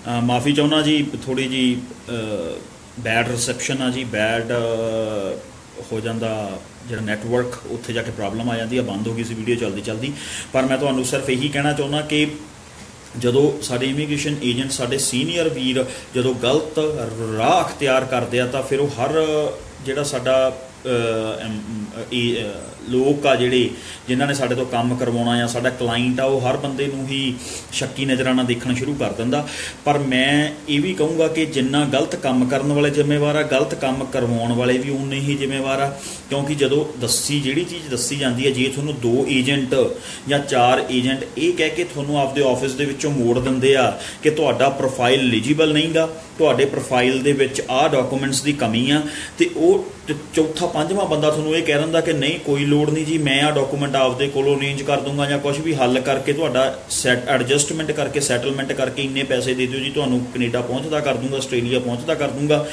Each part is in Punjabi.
माफ़ी चाहुंदा जी, थोड़ी जी बैड रिसैप्शन आ जी, बैड हो जाता जो नैटवर्क, उत्थे जाके प्रॉब्लम आ जाती है, बंद हो गई सी वीडियो चलती चलती। पर मैं तुहानूं सिर्फ यही कहना चाहुंदा कि ਜਦੋਂ ਸਾਡੇ ਇਮੀਗ੍ਰੇਸ਼ਨ ਏਜੰਟ, ਸਾਡੇ ਸੀਨੀਅਰ ਵੀਰ ਜਦੋਂ ਗਲਤ ਰਾਹ ਅਖਤਿਆਰ ਕਰਦੇ ਆ ਤਾਂ ਫਿਰ ਉਹ ਹਰ ਜਿਹੜਾ ਸਾਡਾ ਲੋਕ ਆ ਜਿਹੜੇ ਜਿਨ੍ਹਾਂ ਨੇ ਸਾਡੇ ਤੋਂ ਕੰਮ ਕਰਵਾਉਣਾ ਜਾਂ ਸਾਡਾ ਕਲਾਇੰਟ ਆ, ਉਹ ਹਰ ਬੰਦੇ ਨੂੰ ਹੀ ਸ਼ੱਕੀ ਨਜ਼ਰਾਂ ਨਾਲ ਦੇਖਣਾ ਸ਼ੁਰੂ ਕਰ ਦਿੰਦਾ। ਪਰ ਮੈਂ ਇਹ ਵੀ ਕਹੂੰਗਾ ਕਿ ਜਿੰਨਾ ਗਲਤ ਕੰਮ ਕਰਨ ਵਾਲੇ ਜ਼ਿੰਮੇਵਾਰ ਆ, ਗਲਤ ਕੰਮ ਕਰਵਾਉਣ ਵਾਲੇ ਵੀ ਉਨੇ ਹੀ ਜ਼ਿੰਮੇਵਾਰ ਆ। ਕਿਉਂਕਿ ਜਦੋਂ ਜਿਹੜੀ ਚੀਜ਼ ਦੱਸੀ ਜਾਂਦੀ ਹੈ, ਜੇ ਤੁਹਾਨੂੰ 2 ਏਜੰਟ ਜਾਂ 4 ਏਜੰਟ ਇਹ ਕਹਿ ਕੇ ਤੁਹਾਨੂੰ ਆਪਦੇ ਆਫਿਸ ਦੇ ਵਿੱਚੋਂ ਮੋੜ ਦਿੰਦੇ ਆ ਕਿ ਤੁਹਾਡਾ ਪ੍ਰੋਫਾਈਲ ਐਲੀਜੀਬਲ ਨਹੀਂ ਗਾ, ਤੁਹਾਡੇ ਪ੍ਰੋਫਾਈਲ ਦੇ ਵਿੱਚ ਆਹ ਡਾਕੂਮੈਂਟਸ ਦੀ ਕਮੀ ਆ, ਤੇ ਉਹ ਚੌਥਾ ਪੰਜਵਾਂ ਬੰਦਾ ਤੁਹਾਨੂੰ ਇਹ ਕਹਿ ਦਿੰਦਾ ਕਿ ਨਹੀਂ ਕੋਈ ਲੋੜ ਨਹੀਂ ਜੀ, ਮੈਂ ਆਹ ਡਾਕੂਮੈਂਟ ਆਪਦੇ ਕੋਲੋਂ ਅਰੇਂਜ ਕਰ ਦੂੰਗਾ ਜਾਂ ਕੁਛ ਵੀ ਹੱਲ ਕਰਕੇ ਤੁਹਾਡਾ ਐਡਜਸਟਮੈਂਟ ਕਰਕੇ ਸੈਟਲਮੈਂਟ ਕਰਕੇ ਇੰਨੇ ਪੈਸੇ ਦੇ ਦਿਓ ਜੀ, ਤੁਹਾਨੂੰ ਕੈਨੇਡਾ ਪਹੁੰਚਦਾ ਕਰ ਦੂੰਗਾ, ਆਸਟ੍ਰੇਲੀਆ ਪਹੁੰਚਦਾ ਕਰ ਦੂੰਗਾ।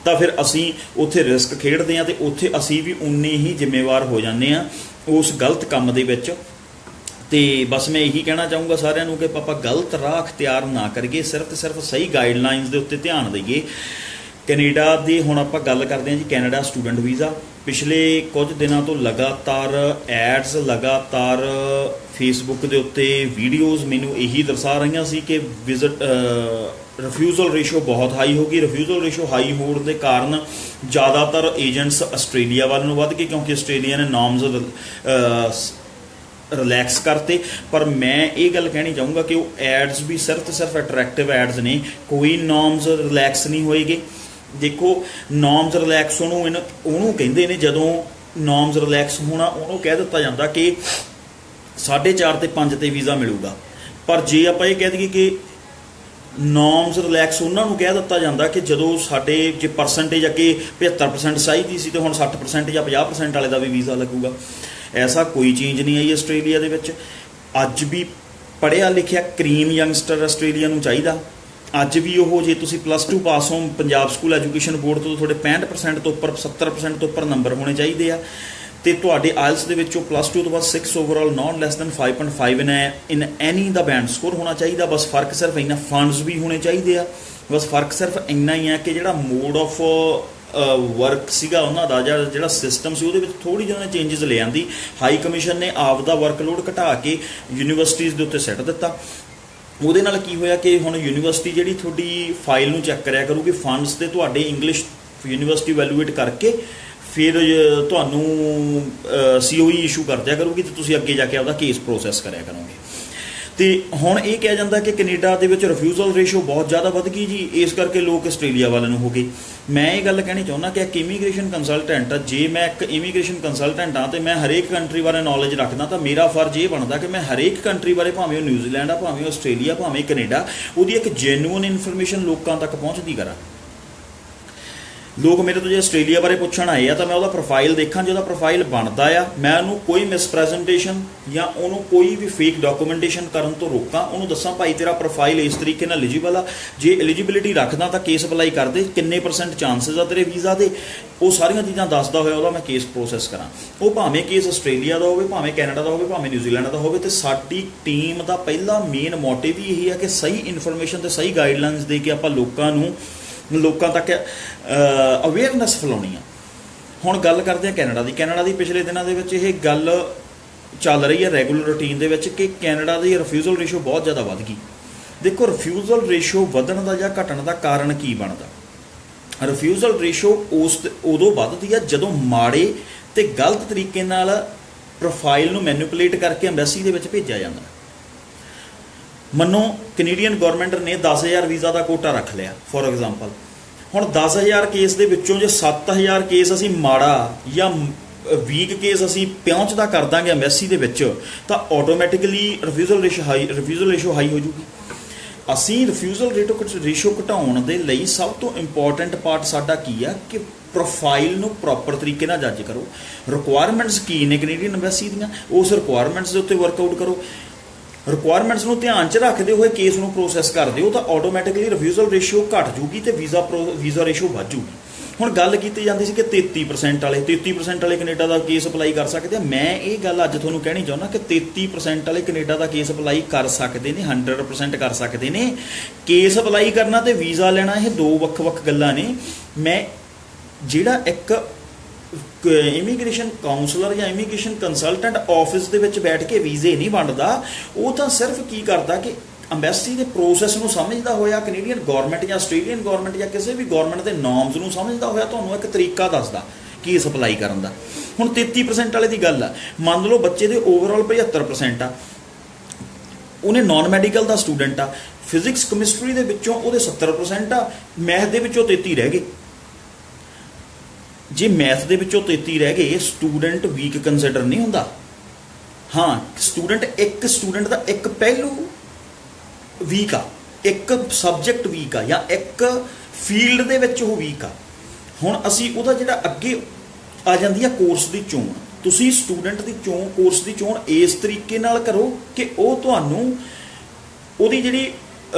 ਤਾਂ ਫਿਰ ਅਸੀਂ ਉੱਥੇ ਰਿਸਕ ਖੇਡਦੇ ਹਾਂ, ਅਤੇ ਉੱਥੇ ਅਸੀਂ ਵੀ ਉਨੇ ਹੀ ਜ਼ਿੰਮੇਵਾਰ ਹੋ ਜਾਂਦੇ ਹਾਂ ਉਸ ਗਲਤ ਕੰਮ ਦੇ ਵਿੱਚ। ਅਤੇ ਬਸ ਮੈਂ ਇਹੀ ਕਹਿਣਾ ਚਾਹੂੰਗਾ ਸਾਰਿਆਂ ਨੂੰ ਕਿ ਆਪਾਂ ਗਲਤ ਰਾਹ ਅਖਤਿਆਰ ਨਾ ਕਰੀਏ, ਸਿਰਫ ਅਤੇ ਸਿਰਫ ਸਹੀ ਗਾਈਡਲਾਈਨਸ ਦੇ ਉੱਤੇ ਧਿਆਨ ਦਈਏ। ਕੈਨੇਡਾ ਦੀ ਹੁਣ ਆਪਾਂ ਗੱਲ ਕਰਦੇ ਹਾਂ ਜੀ, ਕੈਨੇਡਾ ਸਟੂਡੈਂਟ ਵੀਜ਼ਾ। ਪਿਛਲੇ ਕੁਝ ਦਿਨਾਂ ਤੋਂ ਲਗਾਤਾਰ ਐਡਸ, ਲਗਾਤਾਰ ਫੇਸਬੁੱਕ ਦੇ ਉੱਤੇ ਵੀਡੀਓਜ਼ ਮੈਨੂੰ ਇਹੀ ਦਰਸਾ ਰਹੀਆਂ ਸੀ ਕਿ ਰਿਫਿਊਜ਼ਲ ਰੇਸ਼ੋ ਬਹੁਤ ਹਾਈ ਹੋ ਗਈ। ਰਿਫਿਊਜ਼ਲ ਰੇਸ਼ੋ ਹਾਈ ਹੋਣ ਦੇ ਕਾਰਨ ਜ਼ਿਆਦਾਤਰ ਏਜੰਟਸ ਆਸਟ੍ਰੇਲੀਆ ਵੱਲ ਨੂੰ ਵੱਧ ਗਏ, ਕਿਉਂਕਿ ਆਸਟ੍ਰੇਲੀਆ ਨੇ ਨੋਰਮਸ ਰਿਲੈਕਸ ਕਰਤੇ। ਪਰ ਮੈਂ ਇਹ ਗੱਲ ਕਹਿਣੀ ਚਾਹੂੰਗਾ ਕਿ ਉਹ ਐਡਸ ਵੀ ਸਿਰਫ ਅਤੇ ਸਿਰਫ ਅਟਰੈਕਟਿਵ ਐਡਸ ਨੇ, ਕੋਈ ਨੋਰਮਸ ਰਿਲੈਕਸ ਨਹੀਂ ਹੋਏਗੇ। ਦੇਖੋ, ਨੋਰਮਸ ਰਿਲੈਕਸ ਉਹਨੂੰ ਕਹਿੰਦੇ ਨੇ, ਜਦੋਂ ਨੋਰਮਸ ਰਿਲੈਕਸ ਹੋਣਾ ਉਹਨੂੰ ਕਹਿ ਦਿੱਤਾ ਜਾਂਦਾ ਕਿ 4.5 ਤੇ 5 ਤੇ ਵੀਜ਼ਾ ਮਿਲੂਗਾ। ਪਰ ਜੇ ਆਪਾਂ ਇਹ ਕਹਿ ਦਈਏ ਕਿ ਨੋਰਮਸ ਰਿਲੈਕਸ ਉਹਨਾਂ ਨੂੰ ਕਹਿ ਦਿੱਤਾ ਜਾਂਦਾ ਕਿ ਜਦੋਂ ਸਾਡੇ ਜੇ ਪਰਸੈਂਟੇਜ ਅੱਗੇ 75% ਚਾਹੀਦੀ ਸੀ, ਅਤੇ ਹੁਣ 60% ਜਾਂ 50% ਵਾਲੇ ਦਾ ਵੀ ਵੀਜ਼ਾ ਲੱਗੂਗਾ। ਐਸਾ ਕੋਈ ਚੇਂਜ ਨਹੀਂ ਆਈ ਆਸਟ੍ਰੇਲੀਆ ਦੇ ਵਿੱਚ। ਅੱਜ ਵੀ ਪੜ੍ਹਿਆ ਲਿਖਿਆ ਕਰੀਮ ਯੰਗਸਟਰ ਆਸਟ੍ਰੇਲੀਆ ਨੂੰ ਚਾਹੀਦਾ। ਅੱਜ ਵੀ ਉਹ, ਜੇ ਤੁਸੀਂ +2 ਪਾਸ ਹੋ ਪੰਜਾਬ ਸਕੂਲ ਐਜੂਕੇਸ਼ਨ ਬੋਰਡ ਤੋਂ, ਤੁਹਾਡੇ 65% ਤੋਂ ਉੱਪਰ, 70% ਤੋਂ ਉੱਪਰ ਨੰਬਰ ਹੋਣੇ ਚਾਹੀਦੇ ਆ। ਅਤੇ ਤੁਹਾਡੇ ਆਇਲਸ ਦੇ ਵਿੱਚੋਂ +2 ਤੋਂ ਬਾਅਦ 6 ਓਵਰਆਲ, ਨਾਟ ਲੈਸ ਦੈਨ 5.5 ਇਨ ਐਨੀ ਦਾ ਬੈਂਡ ਸਕੋਰ ਹੋਣਾ ਚਾਹੀਦਾ। ਬਸ ਫਰਕ ਸਿਰਫ ਇੰਨਾ, ਫੰਡਸ ਵੀ ਹੋਣੇ ਚਾਹੀਦੇ ਆ। ਬਸ ਫਰਕ ਸਿਰਫ ਇੰਨਾ ਹੀ ਹੈ ਕਿ ਜਿਹੜਾ ਮੋਡ ਆਫ ਵਰਕ ਸੀਗਾ ਉਹਨਾਂ ਦਾ, ਜਾਂ ਜਿਹੜਾ ਸਿਸਟਮ ਸੀ, ਉਹਦੇ ਵਿੱਚ ਥੋੜ੍ਹੀ ਜਿਹੀ ਉਹਨੇ ਚੇਂਜਸ ਲੈ ਆਂਦੀ। ਹਾਈ ਕਮਿਸ਼ਨ ਨੇ ਆਪ ਦਾ ਵਰਕਲੋਡ ਘਟਾ ਕੇ ਯੂਨੀਵਰਸਿਟੀਜ਼ ਦੇ ਉੱਤੇ ਸਿੱਟ ਦਿੱਤਾ। ਉਹਦੇ ਨਾਲ ਕੀ ਹੋਇਆ ਕਿ ਹੁਣ ਯੂਨੀਵਰਸਿਟੀ ਜਿਹੜੀ ਤੁਹਾਡੀ ਫਾਈਲ ਨੂੰ ਚੈੱਕ ਕਰਿਆ ਕਰੂਗੀ, ਫੰਡਸ ਦੇ ਤੁਹਾਡੇ ਇੰਗਲਿਸ਼ ਯੂਨੀਵਰਸਿਟੀ ਵੈਲੂਏਟ ਕਰਕੇ ਫਿਰ ਤੁਹਾਨੂੰ COE ਇਸ਼ੂ ਕਰ ਦਿਆ ਕਰੂਗੀ, ਅਤੇ ਤੁਸੀਂ ਅੱਗੇ ਜਾ ਕੇ ਆਪਦਾ ਕੇਸ ਪ੍ਰੋਸੈਸ ਕਰਿਆ ਕਰੋਗੇ। ਅਤੇ ਹੁਣ ਇਹ ਕਿਹਾ ਜਾਂਦਾ ਕਿ ਕੈਨੇਡਾ ਦੇ ਵਿੱਚ ਰਿਫਿਊਜ਼ਲ ਰੇਸ਼ੋ ਬਹੁਤ ਜ਼ਿਆਦਾ ਵੱਧ ਗਈ ਜੀ, ਇਸ ਕਰਕੇ ਲੋਕ ਆਸਟ੍ਰੇਲੀਆ ਵੱਲ ਨੂੰ ਹੋ ਗਏ। ਮੈਂ ਇਹ ਗੱਲ ਕਹਿਣੀ ਚਾਹੁੰਦਾ ਕਿ ਇੱਕ ਇਮੀਗ੍ਰੇਸ਼ਨ ਕੰਸਲਟੈਂਟ, ਜੇ ਮੈਂ ਇੱਕ ਇਮੀਗ੍ਰੇਸ਼ਨ ਕੰਸਲਟੈਂਟ ਹਾਂ ਅਤੇ ਮੈਂ ਹਰੇਕ ਕੰਟਰੀ ਬਾਰੇ ਨੌਲੇਜ ਰੱਖਦਾ, ਤਾਂ ਮੇਰਾ ਫਰਜ਼ ਇਹ ਬਣਦਾ ਕਿ ਮੈਂ ਹਰੇਕ ਕੰਟਰੀ ਬਾਰੇ, ਭਾਵੇਂ ਉਹ ਨਿਊਜ਼ੀਲੈਂਡ ਆ, ਭਾਵੇਂ ਉਹ ਆਸਟ੍ਰੇਲੀਆ, ਭਾਵੇਂ ਕੈਨੇਡਾ, ਉਹਦੀ ਇੱਕ ਜੈਨੂਅਨ ਇਨਫੋਰਮੇਸ਼ਨ ਲੋਕਾਂ ਤੱਕ ਪਹੁੰਚਦੀ ਕਰਾਂ। ਲੋਕ ਮੇਰੇ ਤੋਂ ਜੇ ਆਸਟ੍ਰੇਲੀਆ ਬਾਰੇ ਪੁੱਛਣ ਆਏ ਆ, ਤਾਂ ਮੈਂ ਉਹਦਾ ਪ੍ਰੋਫਾਈਲ ਦੇਖਾਂ। ਜੇ ਉਹਦਾ ਪ੍ਰੋਫਾਈਲ ਬਣਦਾ ਆ, ਮੈਂ ਉਹਨੂੰ ਕੋਈ ਮਿਸਪ੍ਰੈਜੈਂਟੇਸ਼ਨ ਜਾਂ ਉਹਨੂੰ ਕੋਈ ਵੀ ਫੇਕ ਡਾਕੂਮੈਂਟੇਸ਼ਨ ਕਰਨ ਤੋਂ ਰੋਕਾਂ। ਉਹਨੂੰ ਦੱਸਾਂ, ਭਾਈ ਤੇਰਾ ਪ੍ਰੋਫਾਈਲ ਇਸ ਤਰੀਕੇ ਨਾਲ ਐਲੀਜੀਬਲ ਆ, ਜੇ ਐਲੀਜੀਬਿਲਿਟੀ ਰੱਖਦਾ ਤਾਂ ਕੇਸ ਅਪਲਾਈ ਕਰ ਦੇ, ਕਿੰਨੇ % ਚਾਂਸਿਸ ਆ ਤੇਰੇ ਵੀਜ਼ਾ ਦੇ, ਉਹ ਸਾਰੀਆਂ ਚੀਜ਼ਾਂ ਦੱਸਦਾ ਹੋਇਆ ਉਹਦਾ ਮੈਂ ਕੇਸ ਪ੍ਰੋਸੈਸ ਕਰਾਂ। ਉਹ ਭਾਵੇਂ ਕੇਸ ਆਸਟ੍ਰੇਲੀਆ ਦਾ ਹੋਵੇ, ਭਾਵੇਂ ਕੈਨੇਡਾ ਦਾ ਹੋਵੇ, ਭਾਵੇਂ ਨਿਊਜ਼ੀਲੈਂਡ ਦਾ ਹੋਵੇ। ਅਤੇ ਸਾਡੀ ਟੀਮ ਦਾ ਪਹਿਲਾ ਮੇਨ ਮੋਟਿਵ ਹੀ ਇਹ ਹੈ ਕਿ ਸਹੀ ਇਨਫੋਰਮੇਸ਼ਨ ਅਤੇ ਸਹੀ ਗਾਈਡਲਾਈਨਸ ਦੇ ਕੇ ਆਪਾਂ ਲੋਕਾਂ ਤੱਕ ਅਵੇਅਰਨੈਸ ਫੈਲਾਉਣੀ ਆ। ਹੁਣ ਗੱਲ ਕਰਦੇ ਹਾਂ ਕੈਨੇਡਾ ਦੀ। ਕੈਨੇਡਾ ਦੀ ਪਿਛਲੇ ਦਿਨਾਂ ਦੇ ਵਿੱਚ ਇਹ ਗੱਲ ਚੱਲ ਰਹੀ ਹੈ ਰੈਗੂਲਰ ਰੂਟੀਨ ਦੇ ਵਿੱਚ ਕਿ ਕੈਨੇਡਾ ਦੀ ਰਿਫਿਊਜ਼ਲ ਰੇਸ਼ੋ ਬਹੁਤ ਜ਼ਿਆਦਾ ਵੱਧ ਗਈ। ਦੇਖੋ, ਰਿਫਿਊਜ਼ਲ ਰੇਸ਼ੋ ਵਧਣ ਦਾ ਜਾਂ ਘਟਣ ਦਾ ਕਾਰਨ ਕੀ ਬਣਦਾ? ਰਿਫਿਊਜ਼ਲ ਰੇਸ਼ੋ ਉਦੋਂ ਵੱਧਦੀ ਆ ਜਦੋਂ ਮਾੜੇ ਅਤੇ ਗਲਤ ਤਰੀਕੇ ਨਾਲ ਪ੍ਰੋਫਾਈਲ ਨੂੰ ਮੈਨੂਪੂਲੇਟ ਕਰਕੇ ਐਮਬੈਸੀ ਦੇ ਵਿੱਚ ਭੇਜਿਆ ਜਾਂਦਾ। ਮੰਨੋ ਕੈਨੇਡੀਅਨ ਗੌਰਮੈਂਟ ਨੇ 10,000 ਵੀਜ਼ਾ ਦਾ ਕੋਟਾ ਰੱਖ ਲਿਆ ਫੋਰ ਐਗਜ਼ਾਮਪਲ। ਹੁਣ 10,000 ਕੇਸ ਦੇ ਵਿੱਚੋਂ ਜੇ 7,000 ਕੇਸ ਅਸੀਂ ਮਾੜਾ ਜਾਂ ਵੀਕ ਕੇਸ ਅਸੀਂ ਪਹੁੰਚਦਾ ਕਰ ਦਾਂਗੇ ਐਮਬੈਸੀ ਦੇ ਵਿੱਚ, ਤਾਂ ਆਟੋਮੈਟਿਕਲੀ ਰਿਫਿਊਜ਼ਲ ਰੇਸ਼ੋ ਹਾਈ ਹੋ ਜੂਗੀ। ਅਸੀਂ ਰਿਫਿਊਜ਼ਲ ਰੇਸ਼ੋ ਘਟਾਉਣ ਦੇ ਲਈ ਸਭ ਤੋਂ ਇੰਪੋਰਟੈਂਟ ਪਾਰਟ ਸਾਡਾ ਕੀ ਆ ਕਿ ਪ੍ਰੋਫਾਈਲ ਨੂੰ ਪ੍ਰੋਪਰ ਤਰੀਕੇ ਨਾਲ ਜੱਜ ਕਰੋ। ਰਿਕੁਆਇਰਮੈਂਟਸ ਕੀ ਨੇ ਕੈਨੇਡੀਅਨ ਐਮਬੈਸੀ ਦੀਆਂ, ਉਸ ਰਿਕੁਆਇਰਮੈਂਟਸ ਦੇ ਉੱਤੇ ਵਰਕਆਊਟ ਕਰੋ। ਰਿਕੁਆਇਰਮੈਂਟਸ ਨੂੰ ਧਿਆਨ 'ਚ ਰੱਖਦੇ ਹੋਏ ਕੇਸ ਨੂੰ ਪ੍ਰੋਸੈਸ ਕਰ ਦਿਓ, ਤਾਂ ਆਟੋਮੈਟਿਕਲੀ ਰਿਫਿਊਜ਼ਲ ਰੇਸ਼ੋ ਘੱਟ ਜੂਗੀ ਅਤੇ ਵੀਜ਼ਾ ਰੇਸ਼ੋ ਵੱਧ ਜੂਗੀ। ਹੁਣ ਗੱਲ ਕੀਤੀ ਜਾਂਦੀ ਸੀ ਕਿ 33% ਵਾਲੇ 33% ਵਾਲੇ ਕੈਨੇਡਾ ਦਾ ਕੇਸ ਅਪਲਾਈ ਕਰ ਸਕਦੇ ਆ। ਮੈਂ ਇਹ ਗੱਲ ਅੱਜ ਤੁਹਾਨੂੰ ਕਹਿਣੀ ਚਾਹੁੰਦਾ ਕਿ 33% ਵਾਲੇ ਕੈਨੇਡਾ ਦਾ ਕੇਸ ਅਪਲਾਈ ਕਰ ਸਕਦੇ ਨੇ, 100% ਕਰ ਸਕਦੇ ਨੇ। ਕੇਸ ਅਪਲਾਈ ਕਰਨਾ ਤੇ ਵੀਜ਼ਾ ਲੈਣਾ ਇਹ ਦੋ ਵੱਖ-ਵੱਖ ਗੱਲਾਂ ਨੇ। ਮੈਂ ਜਿਹੜਾ ਇੱਕ ਇਮੀਗ੍ਰੇਸ਼ਨ ਕਾਉਂਸਲਰ ਜਾਂ ਇਮੀਗ੍ਰੇਸ਼ਨ ਕੰਸਲਟੈਂਟ ਆਫਿਸ ਦੇ ਵਿੱਚ ਬੈਠ ਕੇ ਵੀਜ਼ੇ ਨਹੀਂ ਵੰਡਦਾ, ਉਹ ਤਾਂ ਸਿਰਫ ਕੀ ਕਰਦਾ ਕਿ ਅੰਬੈਸੀ ਦੇ ਪ੍ਰੋਸੈਸ ਨੂੰ ਸਮਝਦਾ ਹੋਇਆ, ਕੈਨੇਡੀਅਨ ਗੌਰਮੈਂਟ ਜਾਂ ਆਸਟ੍ਰੇਲੀਅਨ ਗੌਰਮੈਂਟ ਜਾਂ ਕਿਸੇ ਵੀ ਗੌਰਮੈਂਟ ਦੇ ਨੋਰਮਸ ਨੂੰ ਸਮਝਦਾ ਹੋਇਆ ਤੁਹਾਨੂੰ ਇੱਕ ਤਰੀਕਾ ਦੱਸਦਾ ਕੇਸ ਅਪਲਾਈ ਕਰਨ ਦਾ। ਹੁਣ 33% ਵਾਲੇ ਦੀ ਗੱਲ ਆ, ਮੰਨ ਲਓ ਬੱਚੇ ਦੇ ਓਵਰਆਲ 75% ਆ, ਉਹਨੇ ਨਾਨ ਮੈਡੀਕਲ ਦਾ ਸਟੂਡੈਂਟ ਆ, ਫਿਜ਼ਿਕਸ ਕੈਮਿਸਟਰੀ ਦੇ ਵਿੱਚੋਂ ਉਹਦੇ 70% ਆ, ਮੈਥ ਦੇ ਵਿੱਚੋਂ 33 ਰਹਿ ਗਏ। ਜੇ ਮੈਥ ਦੇ ਵਿੱਚੋਂ 33 ਰਹਿ ਗਏ, ਸਟੂਡੈਂਟ ਵੀਕ ਕੰਸੀਡਰ ਨਹੀਂ ਹੁੰਦਾ। ਹਾਂ, ਸਟੂਡੈਂਟ ਦਾ ਇੱਕ ਪਹਿਲੂ ਵੀਕ ਆ, ਇੱਕ ਸਬਜੈਕਟ ਵੀਕ ਆ, ਜਾਂ ਇੱਕ ਫੀਲਡ ਦੇ ਵਿੱਚ ਉਹ ਵੀਕ ਆ। ਹੁਣ ਅਸੀਂ ਉਹਦਾ ਜਿਹੜਾ ਅੱਗੇ ਆ ਜਾਂਦੀ ਆ ਕੋਰਸ ਦੀ ਚੋਣ। ਤੁਸੀਂ ਸਟੂਡੈਂਟ ਦੀ ਚੋਣ, ਕੋਰਸ ਦੀ ਚੋਣ ਇਸ ਤਰੀਕੇ ਨਾਲ ਕਰੋ ਕਿ ਉਹ ਤੁਹਾਨੂੰ ਉਹਦੀ ਜਿਹੜੀ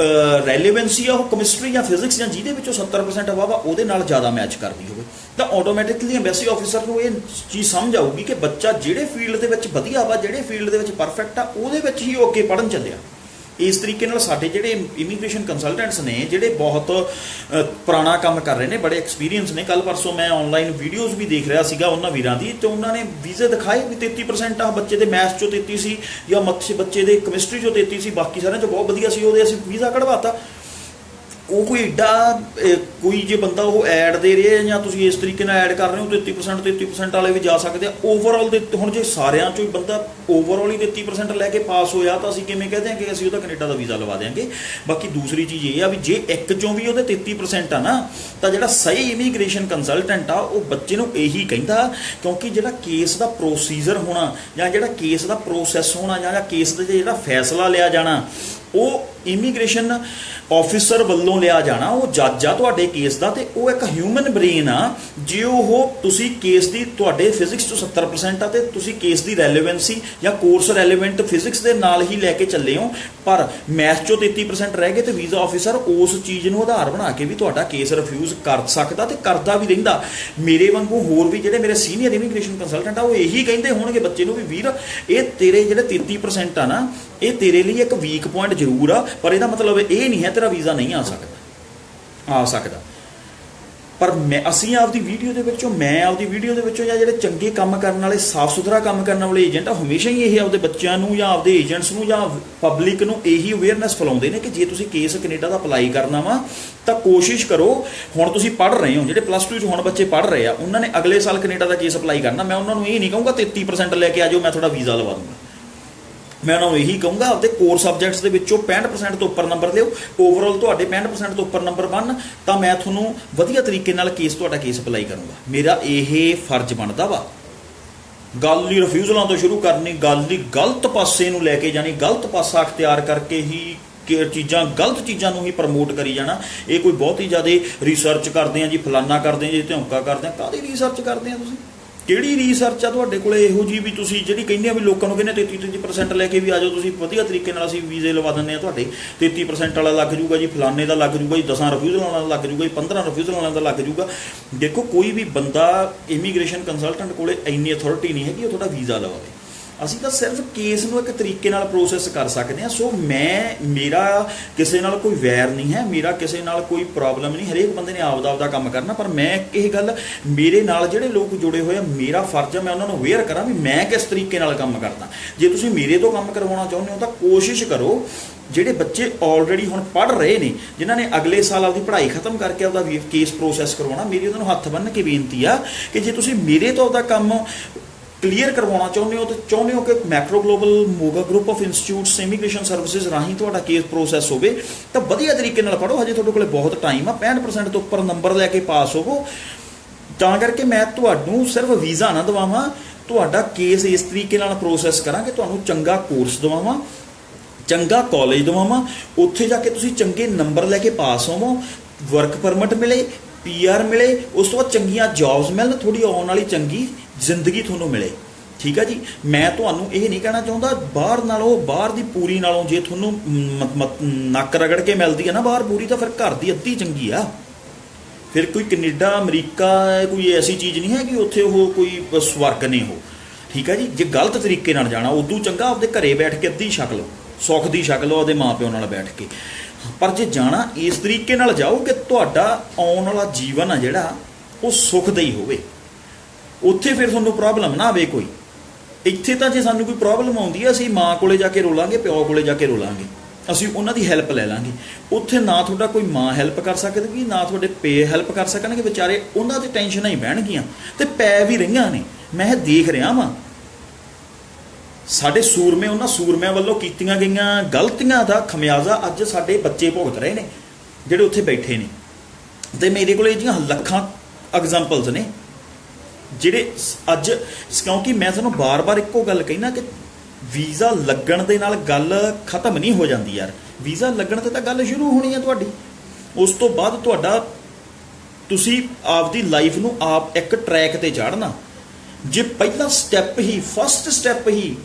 ਰੈਲੇਵੈਂਸੀ ਆ ਉਹ ਕੈਮਿਸਟਰੀ ਜਾਂ ਫਿਜ਼ਿਕਸ ਜਾਂ ਜਿਹਦੇ ਵਿੱਚੋਂ 70% ਵਾ ਉਹਦੇ ਨਾਲ ਜ਼ਿਆਦਾ ਮੈਚ ਕਰਦੀ ਹੋਵੇ, ਤਾਂ ਆਟੋਮੈਟਿਕਲੀ ਐਮਬੈਸੀ ਆਫਿਸਰ ਨੂੰ ਇਹ ਚੀਜ਼ ਸਮਝ ਆਊਗੀ ਕਿ ਬੱਚਾ ਜਿਹੜੇ ਫੀਲਡ ਦੇ ਵਿੱਚ ਵਧੀਆ ਵਾ, ਜਿਹੜੇ ਫੀਲਡ ਦੇ ਵਿੱਚ ਪਰਫੈਕਟ ਆ, ਉਹਦੇ ਵਿੱਚ ਹੀ ਉਹ ਅੱਗੇ ਪੜ੍ਹਨ ਚੱਲਿਆ। ਇਸ ਤਰੀਕੇ ਨਾਲ ਸਾਡੇ ਜਿਹੜੇ ਇਮੀਗ੍ਰੇਸ਼ਨ ਕੰਸਲਟੈਂਟਸ ਨੇ, ਜਿਹੜੇ ਬਹੁਤ ਪੁਰਾਣਾ ਕੰਮ ਕਰ ਰਹੇ ਨੇ, ਬੜੇ ਐਕਸਪੀਰੀਅੰਸ ਨੇ। ਕੱਲ੍ਹ ਪਰਸੋਂ ਮੈਂ ਆਨਲਾਈਨ ਵੀਡੀਓਜ਼ ਵੀ ਦੇਖ ਰਿਹਾ ਸੀਗਾ ਉਹਨਾਂ ਵੀਰਾਂ ਦੀ, ਤੇ ਉਹਨਾਂ ਨੇ ਵੀਜ਼ੇ ਦਿਖਾਏ ਵੀ 33% ਆ, ਬੱਚੇ ਦੇ ਮੈਥ 'ਚੋਂ 33 ਸੀ ਜਾਂ ਬੱਚੇ ਦੇ ਕੈਮਿਸਟਰੀ 'ਚੋਂ 33 ਸੀ, ਬਾਕੀ ਸਾਰਿਆਂ 'ਚੋਂ ਬਹੁਤ ਵਧੀਆ ਸੀ, ਉਹਦੇ ਅਸੀਂ ਵੀਜ਼ਾ ਕਢਵਾਤਾ। ਉਹ ਕੋਈ ਏਡਾ ਕੋਈ ਜੇ ਬੰਦਾ ਉਹ ਐਡ ਦੇ ਰਿਹਾ ਜਾਂ ਤੁਸੀਂ ਇਸ ਤਰੀਕੇ ਨਾਲ ਐਡ ਕਰ ਰਹੇ ਹੋ 33% ਵਾਲੇ ਵੀ ਜਾ ਸਕਦੇ ਆ। ਓਵਰਆਲ ਦੇ ਹੁਣ ਜੇ ਸਾਰਿਆਂ 'ਚੋਂ ਹੀ ਬੰਦਾ ਓਵਰਆਲ ਹੀ 33% ਲੈ ਕੇ ਪਾਸ ਹੋਇਆ ਤਾਂ ਅਸੀਂ ਕਿਵੇਂ ਕਹਦੇ ਹਾਂ ਕਿ ਅਸੀਂ ਉਹਦਾ ਕੈਨੇਡਾ ਦਾ ਵੀਜ਼ਾ ਲਵਾ ਦਿਆਂਗੇ। ਬਾਕੀ ਦੂਸਰੀ ਚੀਜ਼ ਇਹ ਆ ਵੀ ਜੇ ਇੱਕ 'ਚੋਂ ਵੀ ਉਹਦੇ 33% ਆ ਨਾ, ਤਾਂ ਜਿਹੜਾ ਸਹੀ ਇਮੀਗ੍ਰੇਸ਼ਨ ਕੰਸਲਟੈਂਟ ਆ ਉਹ ਬੱਚੇ ਨੂੰ ਇਹੀ ਕਹਿੰਦਾ, ਕਿਉਂਕਿ ਜਿਹੜਾ ਕੇਸ ਦਾ ਪ੍ਰੋਸੀਜਰ ਹੋਣਾ ਜਾਂ ਜਿਹੜਾ ਕੇਸ ਦਾ ਪ੍ਰੋਸੈਸ ਹੋਣਾ ਜਾਂ ਕੇਸ ਦਾ ਜਿਹੜਾ ਫੈਸਲਾ ਲਿਆ ਜਾਣਾ ਉਹ ਇਮੀਗ੍ਰੇਸ਼ਨ ਆਫਿਸਰ ਵੱਲੋਂ ਲਿਆ ਜਾਣਾ। ਉਹ ਜੱਜ ਆ ਤੁਹਾਡੇ ਕੇਸ ਦਾ, ਤੇ ਉਹ ਇੱਕ ਹਿਊਮਨ ਬ੍ਰੇਨ ਆ। ਜੇ ਉਹ ਤੁਸੀਂ ਕੇਸ ਦੀ ਤੁਹਾਡੇ ਫਿਜ਼ਿਕਸ 'ਚੋਂ 70% ਆ ਤੇ ਤੁਸੀਂ ਕੇਸ ਦੀ ਰੈਲੇਵੈਂਸੀ ਜਾਂ ਕੋਰਸ ਰੈਲੇਵੈਂਟ ਫਿਜ਼ਿਕਸ ਦੇ ਨਾਲ ਹੀ ਲੈ ਕੇ ਚੱਲੇ ਹੋ, ਪਰ ਮੈਥ 'ਚੋਂ 33% ਰਹਿ ਗਏ, ਤੇ ਵੀਜ਼ਾ ਆਫਿਸਰ ਉਸ ਚੀਜ਼ ਨੂੰ ਆਧਾਰ ਬਣਾ ਕੇ ਵੀ ਤੁਹਾਡਾ ਕੇਸ ਰਿਫਿਊਜ਼ ਕਰ ਸਕਦਾ ਤੇ ਕਰਦਾ ਵੀ ਰਹਿੰਦਾ। ਮੇਰੇ ਵਾਂਗੂ ਹੋਰ ਵੀ ਜਿਹੜੇ ਮੇਰੇ ਸੀਨੀਅਰ ਇਮੀਗ੍ਰੇਸ਼ਨ ਕੰਸਲਟੈਂਟ ਆ ਉਹ ਇਹੀ ਕਹਿੰਦੇ ਹੋਣਗੇ ਬੱਚੇ ਨੂੰ ਵੀ ਵੀਰ ਇਹ ਤੇਰੇ ਜਿਹੜੇ 33% ਆ ਨਾ, ਇਹ ਤੇਰੇ ਲਈ ਇੱਕ ਵੀਕ ਪੁਆਇੰਟ ਜ਼ਰੂਰ ਆ, ਪਰ ਇਹਦਾ ਮਤਲਬ ਇਹ ਨਹੀਂ ਹੈ ਤੇਰਾ ਵੀਜ਼ਾ ਨਹੀਂ ਆ ਸਕਦਾ। ਪਰ ਅਸੀਂ ਆਪਦੀ ਵੀਡੀਓ ਦੇ ਵਿੱਚੋਂ ਜਾਂ ਜਿਹੜੇ ਚੰਗੇ ਕੰਮ ਕਰਨ ਵਾਲੇ, ਸਾਫ਼ ਸੁਥਰਾ ਕੰਮ ਕਰਨ ਵਾਲੇ ਏਜੰਟ ਆ, ਹਮੇਸ਼ਾ ਹੀ ਇਹ ਆਪਦੇ ਬੱਚਿਆਂ ਨੂੰ ਜਾਂ ਆਪਦੇ ਏਜੰਟਸ ਨੂੰ ਜਾਂ ਪਬਲਿਕ ਨੂੰ ਇਹੀ ਅਵੇਅਰਨੈਸ ਫੈਲਾਉਂਦੇ ਨੇ ਕਿ ਜੇ ਤੁਸੀਂ ਕੇਸ ਕੈਨੇਡਾ ਦਾ ਅਪਲਾਈ ਕਰਨਾ ਵਾ ਤਾਂ ਕੋਸ਼ਿਸ਼ ਕਰੋ। ਹੁਣ ਤੁਸੀਂ ਪੜ੍ਹ ਰਹੇ ਹੋ, ਜਿਹੜੇ +2 'ਚ ਹੁਣ ਬੱਚੇ ਪੜ੍ਹ ਰਹੇ ਆ, ਉਹਨਾਂ ਨੇ ਅਗਲੇ ਸਾਲ ਕੈਨੇਡਾ ਦਾ ਕੇਸ ਅਪਲਾਈ ਕਰਨਾ। ਮੈਂ ਉਹਨਾਂ ਨੂੰ ਇਹ ਨਹੀਂ ਕਹੂੰਗਾ 33% ਲੈ ਕੇ ਆ ਜਾਓ ਮੈਂ ਤੁਹਾਡਾ ਵੀਜ਼ਾ ਲਵਾ ਦੂੰਗਾ। ਮੈਂ ਉਹਨਾਂ ਨੂੰ ਇਹੀ ਕਹੂੰਗਾ ਆਪਦੇ ਕੋਰ ਸਬਜੈਕਟਸ ਦੇ ਵਿੱਚੋਂ 65% ਤੋਂ ਉੱਪਰ ਨੰਬਰ ਲਿਓ। ਓਵਰਆਲ ਤੁਹਾਡੇ 65% ਤੋਂ ਉੱਪਰ ਨੰਬਰ ਬਣ ਤਾਂ ਮੈਂ ਤੁਹਾਨੂੰ ਵਧੀਆ ਤਰੀਕੇ ਨਾਲ ਤੁਹਾਡਾ ਕੇਸ ਅਪਲਾਈ ਕਰੂੰਗਾ। ਮੇਰਾ ਇਹ ਫਰਜ਼ ਬਣਦਾ ਵਾ। ਗੱਲ ਹੀ ਰਿਫਿਊਜ਼ਲਾਂ ਤੋਂ ਸ਼ੁਰੂ ਕਰਨੀ, ਗੱਲ ਹੀ ਗਲਤ ਪਾਸੇ ਨੂੰ ਲੈ ਕੇ ਜਾਣੀ, ਗਲਤ ਪਾਸਾ ਅਖਤਿਆਰ ਕਰਕੇ ਹੀ ਗਲਤ ਚੀਜ਼ਾਂ ਨੂੰ ਹੀ ਪ੍ਰਮੋਟ ਕਰੀ ਜਾਣਾ। ਇਹ ਕੋਈ ਬਹੁਤ ਹੀ ਜ਼ਿਆਦਾ ਰਿਸਰਚ ਕਰਦੇ ਆ ਜੀ, ਫਲਾਨਾ ਕਰਦੇ ਆ ਜੀ, ਧੌਂਕਾ ਕਰਦੇ ਆ। ਕਾਹਦੀ ਰਿਸਰਚ ਕਰਦੇ ਆ ਤੁਸੀਂ? ਕਿਹੜੀ ਰਿਸਰਚ ਆ ਤੁਹਾਡੇ ਕੋਲ ਇਹੋ ਜਿਹੀ ਵੀ ਤੁਸੀਂ ਜਿਹੜੀ ਕਹਿੰਦੇ ਆ ਵੀ ਲੋਕਾਂ ਨੂੰ ਕਹਿੰਦੇ 33% ਲੈ ਕੇ ਵੀ ਆ ਜਾਓ ਤੁਸੀਂ, ਵਧੀਆ ਤਰੀਕੇ ਨਾਲ ਅਸੀਂ ਵੀਜ਼ੇ ਲਵਾ ਦਿੰਦੇ ਆ ਤੁਹਾਡੇ, 33% ਵਾਲਾ ਲੱਗ ਜੂਗਾ ਜੀ, ਫਲਾਨੇ ਦਾ ਲੱਗ ਜੂਗਾ ਜੀ, 10 ਰਿਫਿਊਜ਼ਲਾਂ ਵਾਲਾ ਲੱਗ ਜੂਗਾ ਜੀ, 15 ਰਿਫਿਊਜ਼ਲਾਂ ਵਾਲਾ ਦਾ ਲੱਗ ਜੂਗਾ। ਦੇਖੋ ਕੋਈ ਵੀ ਬੰਦਾ ਇਮੀਗ੍ਰੇਸ਼ਨ ਕੰਸਲਟੈਂਟ ਕੋਲੇ ਇੰਨੀ ਅਥਾਰਟੀ ਨਹੀਂ ਹੈਗੀ ਉਹ ਤੁਹਾਡਾ ਵੀਜ਼ਾ ਲਵਾਵੇ। ਅਸੀਂ ਤਾਂ ਸਿਰਫ ਕੇਸ ਨੂੰ ਇੱਕ ਤਰੀਕੇ ਨਾਲ ਪ੍ਰੋਸੈਸ ਕਰ ਸਕਦੇ ਹਾਂ। ਸੋ ਮੇਰਾ ਕਿਸੇ ਨਾਲ ਕੋਈ ਵੈਰ ਨਹੀਂ ਹੈ, ਮੇਰਾ ਕਿਸੇ ਨਾਲ ਕੋਈ ਪ੍ਰੋਬਲਮ ਨਹੀਂ। ਹਰੇਕ ਬੰਦੇ ਨੇ ਆਪਦਾ ਕੰਮ ਕਰਨਾ, ਪਰ ਮੈਂ ਇਹ ਗੱਲ, ਮੇਰੇ ਨਾਲ ਜਿਹੜੇ ਲੋਕ ਜੁੜੇ ਹੋਏ ਆ, ਮੇਰਾ ਫਰਜ਼ ਹੈ ਮੈਂ ਉਹਨਾਂ ਨੂੰ ਅਵੇਅਰ ਕਰਾਂ ਵੀ ਮੈਂ ਕਿਸ ਤਰੀਕੇ ਨਾਲ ਕੰਮ ਕਰਦਾ। ਜੇ ਤੁਸੀਂ ਮੇਰੇ ਤੋਂ ਕੰਮ ਕਰਵਾਉਣਾ ਚਾਹੁੰਦੇ ਹੋ ਤਾਂ ਕੋਸ਼ਿਸ਼ ਕਰੋ ਜਿਹੜੇ ਬੱਚੇ ਆਲਰੇਡੀ ਹੁਣ ਪੜ੍ਹ ਰਹੇ ਨੇ, ਜਿਨ੍ਹਾਂ ਨੇ ਅਗਲੇ ਸਾਲ ਆਪਦੀ ਪੜ੍ਹਾਈ ਖਤਮ ਕਰਕੇ ਆਪਦਾ ਕੇਸ ਪ੍ਰੋਸੈਸ ਕਰਵਾਉਣਾ, ਮੇਰੀ ਉਹਨਾਂ ਨੂੰ ਹੱਥ ਬੰਨ੍ਹ ਕੇ ਬੇਨਤੀ ਆ ਕਿ ਜੇ ਤੁਸੀਂ ਮੇਰੇ ਤੋਂ ਆਪਦਾ ਕੰਮ ਕਲੀਅਰ ਕਰਵਾਉਣਾ ਚਾਹੁੰਦੇ ਹੋ ਕਿ Macro global Moga group of institutes immigration services ਰਾਹੀਂ ਤੁਹਾਡਾ ਕੇਸ ਪ੍ਰੋਸੈਸ ਹੋਵੇ, ਤਾਂ ਵਧੀਆ ਤਰੀਕੇ ਨਾਲ ਪੜ੍ਹੋ। ਹਜੇ ਤੁਹਾਡੇ ਕੋਲ ਬਹੁਤ ਟਾਈਮ ਆ, 65% ਤੋਂ ਉੱਪਰ ਨੰਬਰ ਲੈ ਕੇ ਪਾਸ ਹੋਵੋ। ਤਾਂ ਕਰਕੇ ਮੈਂ ਤੁਹਾਨੂੰ ਸਿਰਫ ਵੀਜ਼ਾ ਨਾ ਦਵਾਵਾਂ, ਤੁਹਾਡਾ ਕੇਸ ਇਸ ਤਰੀਕੇ ਨਾਲ ਪ੍ਰੋਸੈਸ ਕਰਾਂ ਕਿ ਤੁਹਾਨੂੰ ਚੰਗਾ ਕੋਰਸ ਦਵਾਵਾਂ, ਚੰਗਾ ਕਾਲਜ ਦਵਾਵਾਂ, ਉੱਥੇ ਜਾ ਕੇ ਤੁਸੀਂ ਚੰਗੇ ਨੰਬਰ ਲੈ ਕੇ ਪਾਸ ਹੋਵੋ, ਵਰਕ ਪਰਮਿਟ ਮਿਲੇ, PR ਮਿਲੇ, ਉਸ ਤੋਂ ਬਾਅਦ ਚੰਗੀਆਂ ਜੌਬਸ ਮਿਲਣ, ਥੋੜ੍ਹੀ ਆਉਣ ਵਾਲੀ ਚੰਗੀ ਜ਼ਿੰਦਗੀ ਤੁਹਾਨੂੰ ਮਿਲੇ। ਠੀਕ ਆ ਜੀ। ਮੈਂ ਤੁਹਾਨੂੰ ਇਹ ਨਹੀਂ ਕਹਿਣਾ ਚਾਹੁੰਦਾ ਬਾਹਰ ਦੀ ਪੂਰੀ ਨਾਲੋਂ ਜੇ ਤੁਹਾਨੂੰ ਨੱਕ ਰਗੜ ਕੇ ਮਿਲਦੀ ਹੈ ਨਾ ਬਾਹਰ ਪੂਰੀ, ਤਾਂ ਫਿਰ ਘਰ ਦੀ ਅੱਧੀ ਚੰਗੀ ਆ। ਫਿਰ ਕੋਈ ਕੈਨੇਡਾ ਅਮਰੀਕਾ ਕੋਈ ਐਸੀ ਚੀਜ਼ ਨਹੀਂ ਹੈ ਕਿ ਉੱਥੇ ਉਹ ਕੋਈ ਸਵਰਗ ਨੇ ਉਹ, ਠੀਕ ਹੈ ਜੀ। ਜੇ ਗਲਤ ਤਰੀਕੇ ਨਾਲ ਜਾਣਾ, ਉਦੋਂ ਚੰਗਾ ਆਪਦੇ ਘਰੇ ਬੈਠ ਕੇ ਅੱਧੀ ਛਕ ਲਓ, ਸੁੱਖ ਦੀ ਛਕ ਲਓ ਆਪਦੇ ਮਾਂ ਪਿਓ ਨਾਲ ਬੈਠ ਕੇ। ਪਰ ਜੇ ਜਾਣਾ ਇਸ ਤਰੀਕੇ ਨਾਲ ਜਾਓ ਕਿ ਤੁਹਾਡਾ ਆਉਣ ਵਾਲਾ ਜੀਵਨ ਆ ਜਿਹੜਾ ਉਹ ਸੁਖਦਾਈ ਹੋਵੇ, ਉੱਥੇ ਫਿਰ ਤੁਹਾਨੂੰ ਪ੍ਰੋਬਲਮ ਨਾ ਆਵੇ ਕੋਈ। ਇੱਥੇ ਤਾਂ ਜੇ ਸਾਨੂੰ ਕੋਈ ਪ੍ਰੋਬਲਮ ਆਉਂਦੀ ਹੈ ਅਸੀਂ ਮਾਂ ਕੋਲੇ ਜਾ ਕੇ ਰੋਲਾਂਗੇ, ਪਿਓ ਕੋਲੇ ਜਾ ਕੇ ਰੋਲਾਂਗੇ, ਅਸੀਂ ਉਹਨਾਂ ਦੀ ਹੈਲਪ ਲੈ ਲਾਂਗੇ। ਉੱਥੇ ਨਾ ਤੁਹਾਡਾ ਕੋਈ ਮਾਂ ਹੈਲਪ ਕਰ ਸਕਦੀ, ਨਾ ਤੁਹਾਡੇ ਪੇ ਹੈਲਪ ਕਰ ਸਕਣਗੇ, ਵਿਚਾਰੇ ਉਹਨਾਂ ਤੇ ਟੈਨਸ਼ਨਾਂ ਹੀ ਬਹਿਣਗੀਆਂ ਤੇ ਪੈ ਵੀ ਰਹੀਆਂ ਨੇ। ਮੈਂ ਦੇਖ ਰਿਹਾ ਵਾਂ ਸਾਡੇ ਸੂਰਮੇ, ਉਹਨਾਂ ਸੂਰਮਿਆਂ ਵੱਲੋਂ ਕੀਤੀਆਂ ਗਈਆਂ ਗਲਤੀਆਂ ਦਾ ਖਮਿਆਜ਼ਾ ਅੱਜ ਸਾਡੇ ਬੱਚੇ ਭੁਗਤ ਰਹੇ ਨੇ ਜਿਹੜੇ ਉੱਥੇ ਬੈਠੇ ਨੇ। ਤੇ ਮੇਰੇ ਕੋਲ ਇਹ ਜਿਹੀਆਂ ਲੱਖਾਂ ਐਗਜ਼ਾਮਪਲਸ ਨੇ ਜਿਹੜੇ ਅੱਜ, ਕਿਉਂਕਿ ਮੈਂ ਤੁਹਾਨੂੰ ਬਾਰ-ਬਾਰ ਇੱਕੋ ਗੱਲ ਕਹਿਣਾ ਕਿ ਵੀਜ਼ਾ ਲੱਗਣ ਦੇ ਨਾਲ ਗੱਲ ਖਤਮ ਨਹੀਂ ਹੋ ਜਾਂਦੀ ਯਾਰ। ਵੀਜ਼ਾ ਲੱਗਣ ਤੇ ਤਾਂ ਗੱਲ ਸ਼ੁਰੂ ਹੋਣੀ ਹੈ ਤੁਹਾਡੀ, ਉਸ ਤੋਂ ਬਾਅਦ ਤੁਹਾਡਾ ਤੁਸੀਂ ਆਪਦੀ ਲਾਈਫ ਨੂੰ ਆਪ ਇੱਕ ਟਰੈਕ ਤੇ ਚਾੜਨਾ। ਜੇ ਪਹਿਲਾ ਸਟੈਪ ਹੀ, ਫਸਟ ਸਟੈਪ ਹੀ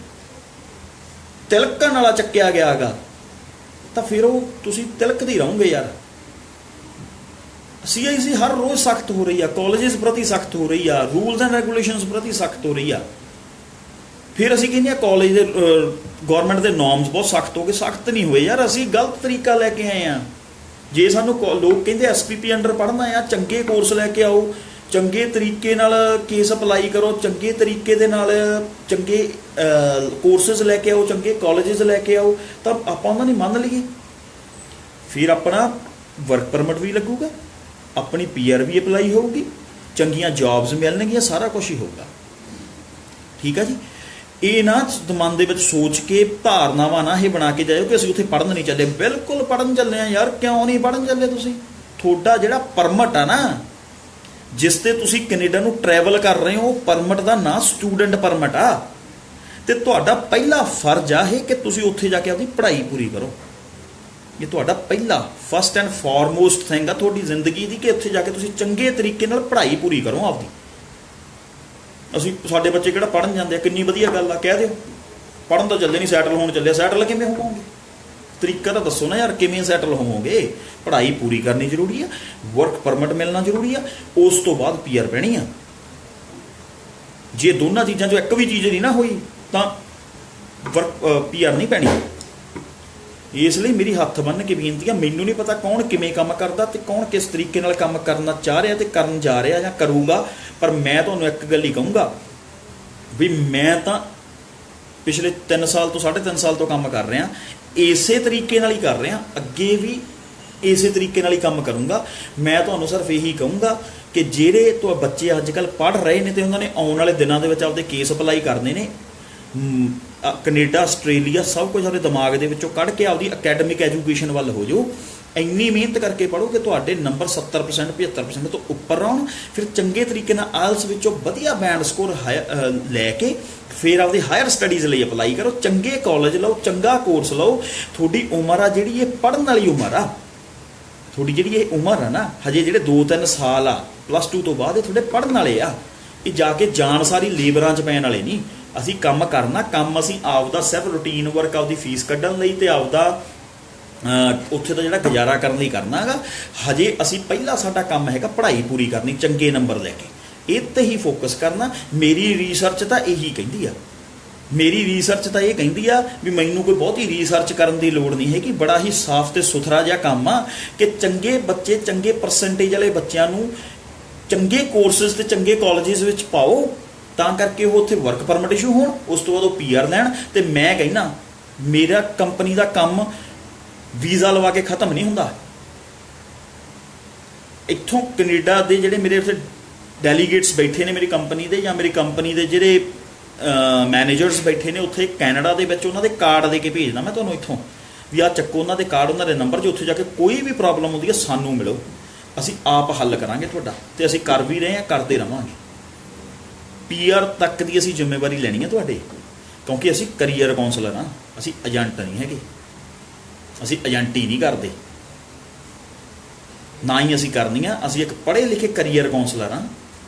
ਤਿਲਕਣ ਵਾਲਾ ਚੱਕਿਆ ਗਿਆ ਹੈਗਾ ਤਾਂ ਫਿਰ ਉਹ ਤੁਸੀਂ ਤਿਲਕਦੇ ਹੀ ਰਹੋਗੇ ਯਾਰ। CIC ਹਰ ਰੋਜ਼ ਸਖਤ ਹੋ ਰਹੀ ਆ, ਕਾਲਜਿਸ ਪ੍ਰਤੀ ਸਖਤ ਹੋ ਰਹੀ ਆ, ਰੂਲਸ ਐਂਡ ਰੈਗੂਲੇਸ਼ਨਸ ਪ੍ਰਤੀ ਸਖਤ ਹੋ ਰਹੀ ਆ। ਫਿਰ ਅਸੀਂ ਕਹਿੰਦੇ ਆ ਕਾਲਜ ਦੇ ਗੌਰਮੈਂਟ ਦੇ ਨੋਰਮਸ ਬਹੁਤ ਸਖਤ ਹੋ ਗਏ। ਸਖਤ ਨਹੀਂ ਹੋਏ ਯਾਰ, ਅਸੀਂ ਗਲਤ ਤਰੀਕਾ ਲੈ ਕੇ ਆਏ ਆ। ਜੇ ਸਾਨੂੰ ਲੋਕ ਕਹਿੰਦੇ SPP ਅੰਡਰ ਪੜ੍ਹਨਾ ਆ, ਚੰਗੇ ਕੋਰਸ ਲੈ ਕੇ ਆਓ, ਚੰਗੇ ਤਰੀਕੇ ਨਾਲ ਕੇਸ ਅਪਲਾਈ ਕਰੋ, ਚੰਗੇ ਤਰੀਕੇ ਦੇ ਨਾਲ ਚੰਗੇ ਕੋਰਸਿਸ ਲੈ ਕੇ ਆਓ, ਚੰਗੇ ਕਾਲਜਿਸ ਲੈ ਕੇ ਆਓ, ਤਾਂ ਆਪਾਂ ਉਹਨਾਂ ਦੀ ਮੰਨ ਲਈਏ। ਫਿਰ ਆਪਣਾ ਵਰਕ ਪਰਮਿਟ ਵੀ ਲੱਗੂਗਾ, ਆਪਣੀ PR ਵੀ ਅਪਲਾਈ ਹੋਊਗੀ, ਚੰਗੀਆਂ ਜੌਬਸ ਮਿਲਣਗੀਆਂ, ਸਾਰਾ ਕੁਝ ਹੀ ਹੋਊਗਾ। ਠੀਕ ਆ ਜੀ। ਇਹ ਨਾ ਮਨ ਦੇ ਵਿੱਚ ਸੋਚ ਕੇ ਧਾਰਨਾਵਾਂ ਨਾ ਇਹ ਬਣਾ ਕੇ ਜਾਇਓ ਕਿ ਅਸੀਂ ਉੱਥੇ ਪੜ੍ਹਨ ਨਹੀਂ ਚੱਲੇ। ਬਿਲਕੁਲ ਪੜ੍ਹਨ ਚੱਲੇ ਆ ਯਾਰ। ਕਿਉਂ ਨਹੀਂ ਪੜ੍ਹਨ ਚੱਲੇ ਤੁਸੀਂ? ਤੁਹਾਡਾ ਜਿਹੜਾ ਪਰਮਿਟ ਆ ਨਾ, ਜਿਸ ਤੇ ਤੁਸੀਂ ਕੈਨੇਡਾ ਨੂੰ ਟਰੈਵਲ ਕਰ ਰਹੇ ਹੋ, ਉਹ ਪਰਮਿਟ ਦਾ ਨਾਂ ਸਟੂਡੈਂਟ ਪਰਮਿਟ ਆ। ਤੇ ਤੁਹਾਡਾ ਪਹਿਲਾ ਫਰਜ਼ ਆ ਇਹ ਕਿ ਤੁਸੀਂ ਉੱਥੇ ਜਾ ਕੇ ਆਪਣੀ ਪੜ੍ਹਾਈ ਪੂਰੀ ਕਰੋ। ਇਹ ਤੁਹਾਡਾ ਪਹਿਲਾ ਫਸਟ ਐਂਡ ਫਾਰਮੋਸਟ ਥਿੰਗ ਆ ਤੁਹਾਡੀ ਜ਼ਿੰਦਗੀ ਦੀ ਕਿ ਉੱਥੇ ਜਾ ਕੇ ਤੁਸੀਂ ਚੰਗੇ ਤਰੀਕੇ ਨਾਲ ਪੜ੍ਹਾਈ ਪੂਰੀ ਕਰੋ ਆਪਦੀ। ਅਸੀਂ ਸਾਡੇ ਬੱਚੇ ਕਿਹੜਾ ਪੜ੍ਹਨ ਜਾਂਦੇ ਆ, ਕਿੰਨੀ ਵਧੀਆ ਗੱਲ ਆ, ਕਹਿ ਦਿਓ ਪੜ੍ਹਨ ਤਾਂ ਚੱਲੇ ਨਹੀਂ, ਸੈਟਲ ਹੋਣ ਚੱਲੇ। ਸੈਟਲ ਕਿਵੇਂ ਹੋਵੋਗੇ? ਤਰੀਕਾ ਤਾਂ ਦੱਸੋ ਨਾ ਯਾਰ, ਕਿਵੇਂ ਸੈਟਲ ਹੋਵੋਗੇ? ਪੜ੍ਹਾਈ ਪੂਰੀ ਕਰਨੀ ਜ਼ਰੂਰੀ ਆ, ਵਰਕ ਪਰਮਿਟ ਮਿਲਣਾ ਜ਼ਰੂਰੀ ਆ, ਉਸ ਤੋਂ ਬਾਅਦ PR ਪੈਣੀ ਆ। ਜੇ ਦੋਨਾਂ ਚੀਜ਼ਾਂ 'ਚੋਂ ਇੱਕ ਵੀ ਚੀਜ਼ ਨਹੀਂ ਨਾ ਹੋਈ ਤਾਂ PR ਨਹੀਂ ਪੈਣੀ। ਇਸ ਲਈ ਮੇਰੀ ਹੱਥ ਬੰਨ੍ਹ ਕੇ ਬੇਨਤੀ ਆ, ਮੈਨੂੰ ਨਹੀਂ ਪਤਾ ਕੌਣ ਕਿਵੇਂ ਕੰਮ ਕਰਦਾ ਤੇ ਕੌਣ ਕਿਸ ਤਰੀਕੇ ਨਾਲ ਕੰਮ ਕਰਨਾ ਚਾਹ ਰਿਹਾ ਤੇ ਕਰਨ ਜਾ ਰਿਹਾ ਜਾਂ ਕਰੂਗਾ, ਪਰ ਮੈਂ ਤੁਹਾਨੂੰ ਇੱਕ ਗੱਲ ਹੀ ਕਹੂੰਗਾ ਵੀ ਮੈਂ ਤਾਂ ਪਿਛਲੇ 3 ਸਾਲ ਤੋਂ 3.5 ਸਾਲ ਤੋਂ ਕੰਮ ਕਰ ਰਿਹਾ, ਇਸੇ ਤਰੀਕੇ ਨਾਲ ਹੀ ਕਰ ਰਿਹਾ, ਅੱਗੇ ਵੀ ਇਸੇ ਤਰੀਕੇ ਨਾਲ ਹੀ ਕੰਮ ਕਰੂੰਗਾ। ਮੈਂ ਤੁਹਾਨੂੰ ਸਿਰਫ ਇਹੀ ਕਹੂੰਗਾ ਕਿ ਜਿਹੜੇ ਬੱਚੇ ਅੱਜ ਕੱਲ੍ਹ ਪੜ੍ਹ ਰਹੇ ਨੇ ਤੇ ਉਹਨਾਂ ਨੇ ਆਉਣ ਵਾਲੇ ਦਿਨਾਂ ਦੇ ਵਿੱਚ ਆਪਦੇ ਕੇਸ ਅਪਲਾਈ ਕਰਨੇ ਨੇ, ਕੈਨੇਡਾ ਆਸਟ੍ਰੇਲੀਆ ਸਭ ਕੁਝ ਆਪਣੇ ਦਿਮਾਗ ਦੇ ਵਿੱਚੋਂ ਕੱਢ ਕੇ ਆਪਦੀ ਅਕੈਡਮਿਕ ਐਜੂਕੇਸ਼ਨ ਵੱਲ ਹੋ ਜਾਓ। ਇੰਨੀ ਮਿਹਨਤ ਕਰਕੇ ਪੜ੍ਹੋ ਕਿ ਤੁਹਾਡੇ ਨੰਬਰ 70% 75% ਤੋਂ ਉੱਪਰ ਆਉਣ। ਫਿਰ ਚੰਗੇ ਤਰੀਕੇ ਨਾਲ IELTS ਵਿੱਚੋਂ ਵਧੀਆ ਬੈਂਡ ਸਕੋਰ ਲੈ ਕੇ ਫਿਰ ਆਪਦੀ ਹਾਇਰ ਸਟੱਡੀਜ਼ ਲਈ ਅਪਲਾਈ ਕਰੋ, ਚੰਗੇ ਕਾਲਜ ਲਓ, ਚੰਗਾ ਕੋਰਸ ਲਓ। ਤੁਹਾਡੀ ਉਮਰ ਆ ਜਿਹੜੀ ਇਹ ਪੜ੍ਹਨ ਵਾਲੀ ਉਮਰ ਆ। ਤੁਹਾਡੀ ਜਿਹੜੀ ਇਹ ਉਮਰ ਆ ਨਾ, ਹਜੇ ਜਿਹੜੇ 2-3 ਸਾਲ ਆ +2 ਤੋਂ ਬਾਅਦ, ਇਹ ਤੁਹਾਡੇ ਪੜ੍ਹਨ ਵਾਲੇ ਆ। ਇਹ ਜਾ ਕੇ ਜਾਣ ਸਾਰੀ ਲੇਬਰਾਂ 'ਚ ਪੈਣ ਵਾਲੇ ਨਹੀਂ। ਅਸੀਂ ਕੰਮ ਕਰਨਾ, ਕੰਮ ਅਸੀਂ ਆਪਦਾ ਸਿਰਫ ਰੂਟੀਨ ਵਰਕ ਆਪਦੀ ਫੀਸ ਕੱਢਣ ਲਈ ਤੇ ਆਪਦਾ ਉੱਥੇ ਦਾ ਜਿਹੜਾ ਗੁਜ਼ਾਰਾ ਕਰਨ ਲਈ ਕਰਨਾ ਹੈਗਾ। ਹਜੇ ਅਸੀਂ ਪਹਿਲਾ ਸਾਡਾ ਕੰਮ ਹੈਗਾ ਪੜ੍ਹਾਈ ਪੂਰੀ ਕਰਨੀ, ਚੰਗੇ ਨੰਬਰ ਲੈ ਕੇ, ਇਹ 'ਤੇ ਹੀ ਫੋਕਸ ਕਰਨਾ। ਮੇਰੀ ਰਿਸਰਚ ਤਾਂ ਇਹੀ ਕਹਿੰਦੀ ਆ, ਮੇਰੀ ਰਿਸਰਚ ਤਾਂ ਇਹ ਕਹਿੰਦੀ ਆ ਵੀ ਮੈਨੂੰ ਕੋਈ ਬਹੁਤੀ ਰਿਸਰਚ ਕਰਨ ਦੀ ਲੋੜ ਨਹੀਂ ਹੈਗੀ। ਬੜਾ ਹੀ ਸਾਫ਼ ਤੇ ਸੁਥਰਾ ਜਿਹਾ ਕੰਮ ਆ ਕਿ ਚੰਗੇ ਬੱਚੇ, ਚੰਗੇ ਪਰਸੈਂਟੇਜ ਵਾਲੇ ਬੱਚਿਆਂ ਨੂੰ ਚੰਗੇ ਕੋਰਸਿਸ ਤੇ ਚੰਗੇ ਕਾਲਜਿਸ ਵਿੱਚ ਪਾਓ, ਤਾਂ ਕਰਕੇ ਉਹ ਉੱਥੇ ਵਰਕ ਪਰਮਿਟ ਇਸ਼ੂ ਹੋਣ, ਉਸ ਤੋਂ ਬਾਅਦ ਉਹ PR ਲੈਣ। ਤੇ ਮੈਂ ਕਹਿੰਦਾ ਮੇਰਾ ਕੰਪਨੀ ਦਾ ਕੰਮ ਵੀਜ਼ਾ ਲਵਾ ਕੇ ਖਤਮ ਨਹੀਂ ਹੁੰਦਾ। ਇੱਥੋਂ ਕੈਨੇਡਾ ਦੇ ਜਿਹੜੇ ਮੇਰੇ ਉੱਥੇ ਡੈਲੀਗੇਟਸ ਬੈਠੇ ਨੇ ਮੇਰੀ ਕੰਪਨੀ ਦੇ, ਜਾਂ ਮੇਰੀ ਕੰਪਨੀ ਦੇ ਜਿਹੜੇ ਮੈਨੇਜਰਸ ਬੈਠੇ ਨੇ ਉੱਥੇ ਕੈਨੇਡਾ ਦੇ ਵਿੱਚ, ਉਹਨਾਂ ਦੇ ਕਾਰਡ ਦੇ ਕੇ ਭੇਜਦਾ ਮੈਂ ਤੁਹਾਨੂੰ ਇੱਥੋਂ ਵੀ ਆਹ ਚੱਕੋ ਉਹਨਾਂ ਦੇ ਕਾਰਡ, ਉਹਨਾਂ ਦੇ ਨੰਬਰ। ਜੇ ਉੱਥੇ ਜਾ ਕੇ ਕੋਈ ਵੀ ਪ੍ਰੋਬਲਮ ਹੁੰਦੀ ਹੈ ਸਾਨੂੰ ਮਿਲੋ, ਅਸੀਂ ਆਪ ਹੱਲ ਕਰਾਂਗੇ ਤੁਹਾਡਾ। ਤੇ ਅਸੀਂ ਕਰ ਵੀ ਰਹੇ ਹਾਂ, ਕਰਦੇ ਰਹਾਂਗੇ। PR ਤੱਕ ਦੀ ਅਸੀਂ ਜ਼ਿੰਮੇਵਾਰੀ ਲੈਣੀ ਹੈ ਤੁਹਾਡੇ, ਕਿਉਂਕਿ ਅਸੀਂ ਕਰੀਅਰ ਕਾਉਂਸਲਰ ਹਾਂ, ਅਸੀਂ ਏਜੰਟ ਨਹੀਂ ਹੈਗੇ। ਅਸੀਂ ਏਜੰਟੀ ਨਹੀਂ ਕਰਦੇ, ਨਾ ਹੀ ਅਸੀਂ ਕਰਨੀ ਆ। ਅਸੀਂ ਇੱਕ ਪੜ੍ਹੇ ਲਿਖੇ ਕਰੀਅਰ ਕਾਉਂਸਲਰ ਹਾਂ,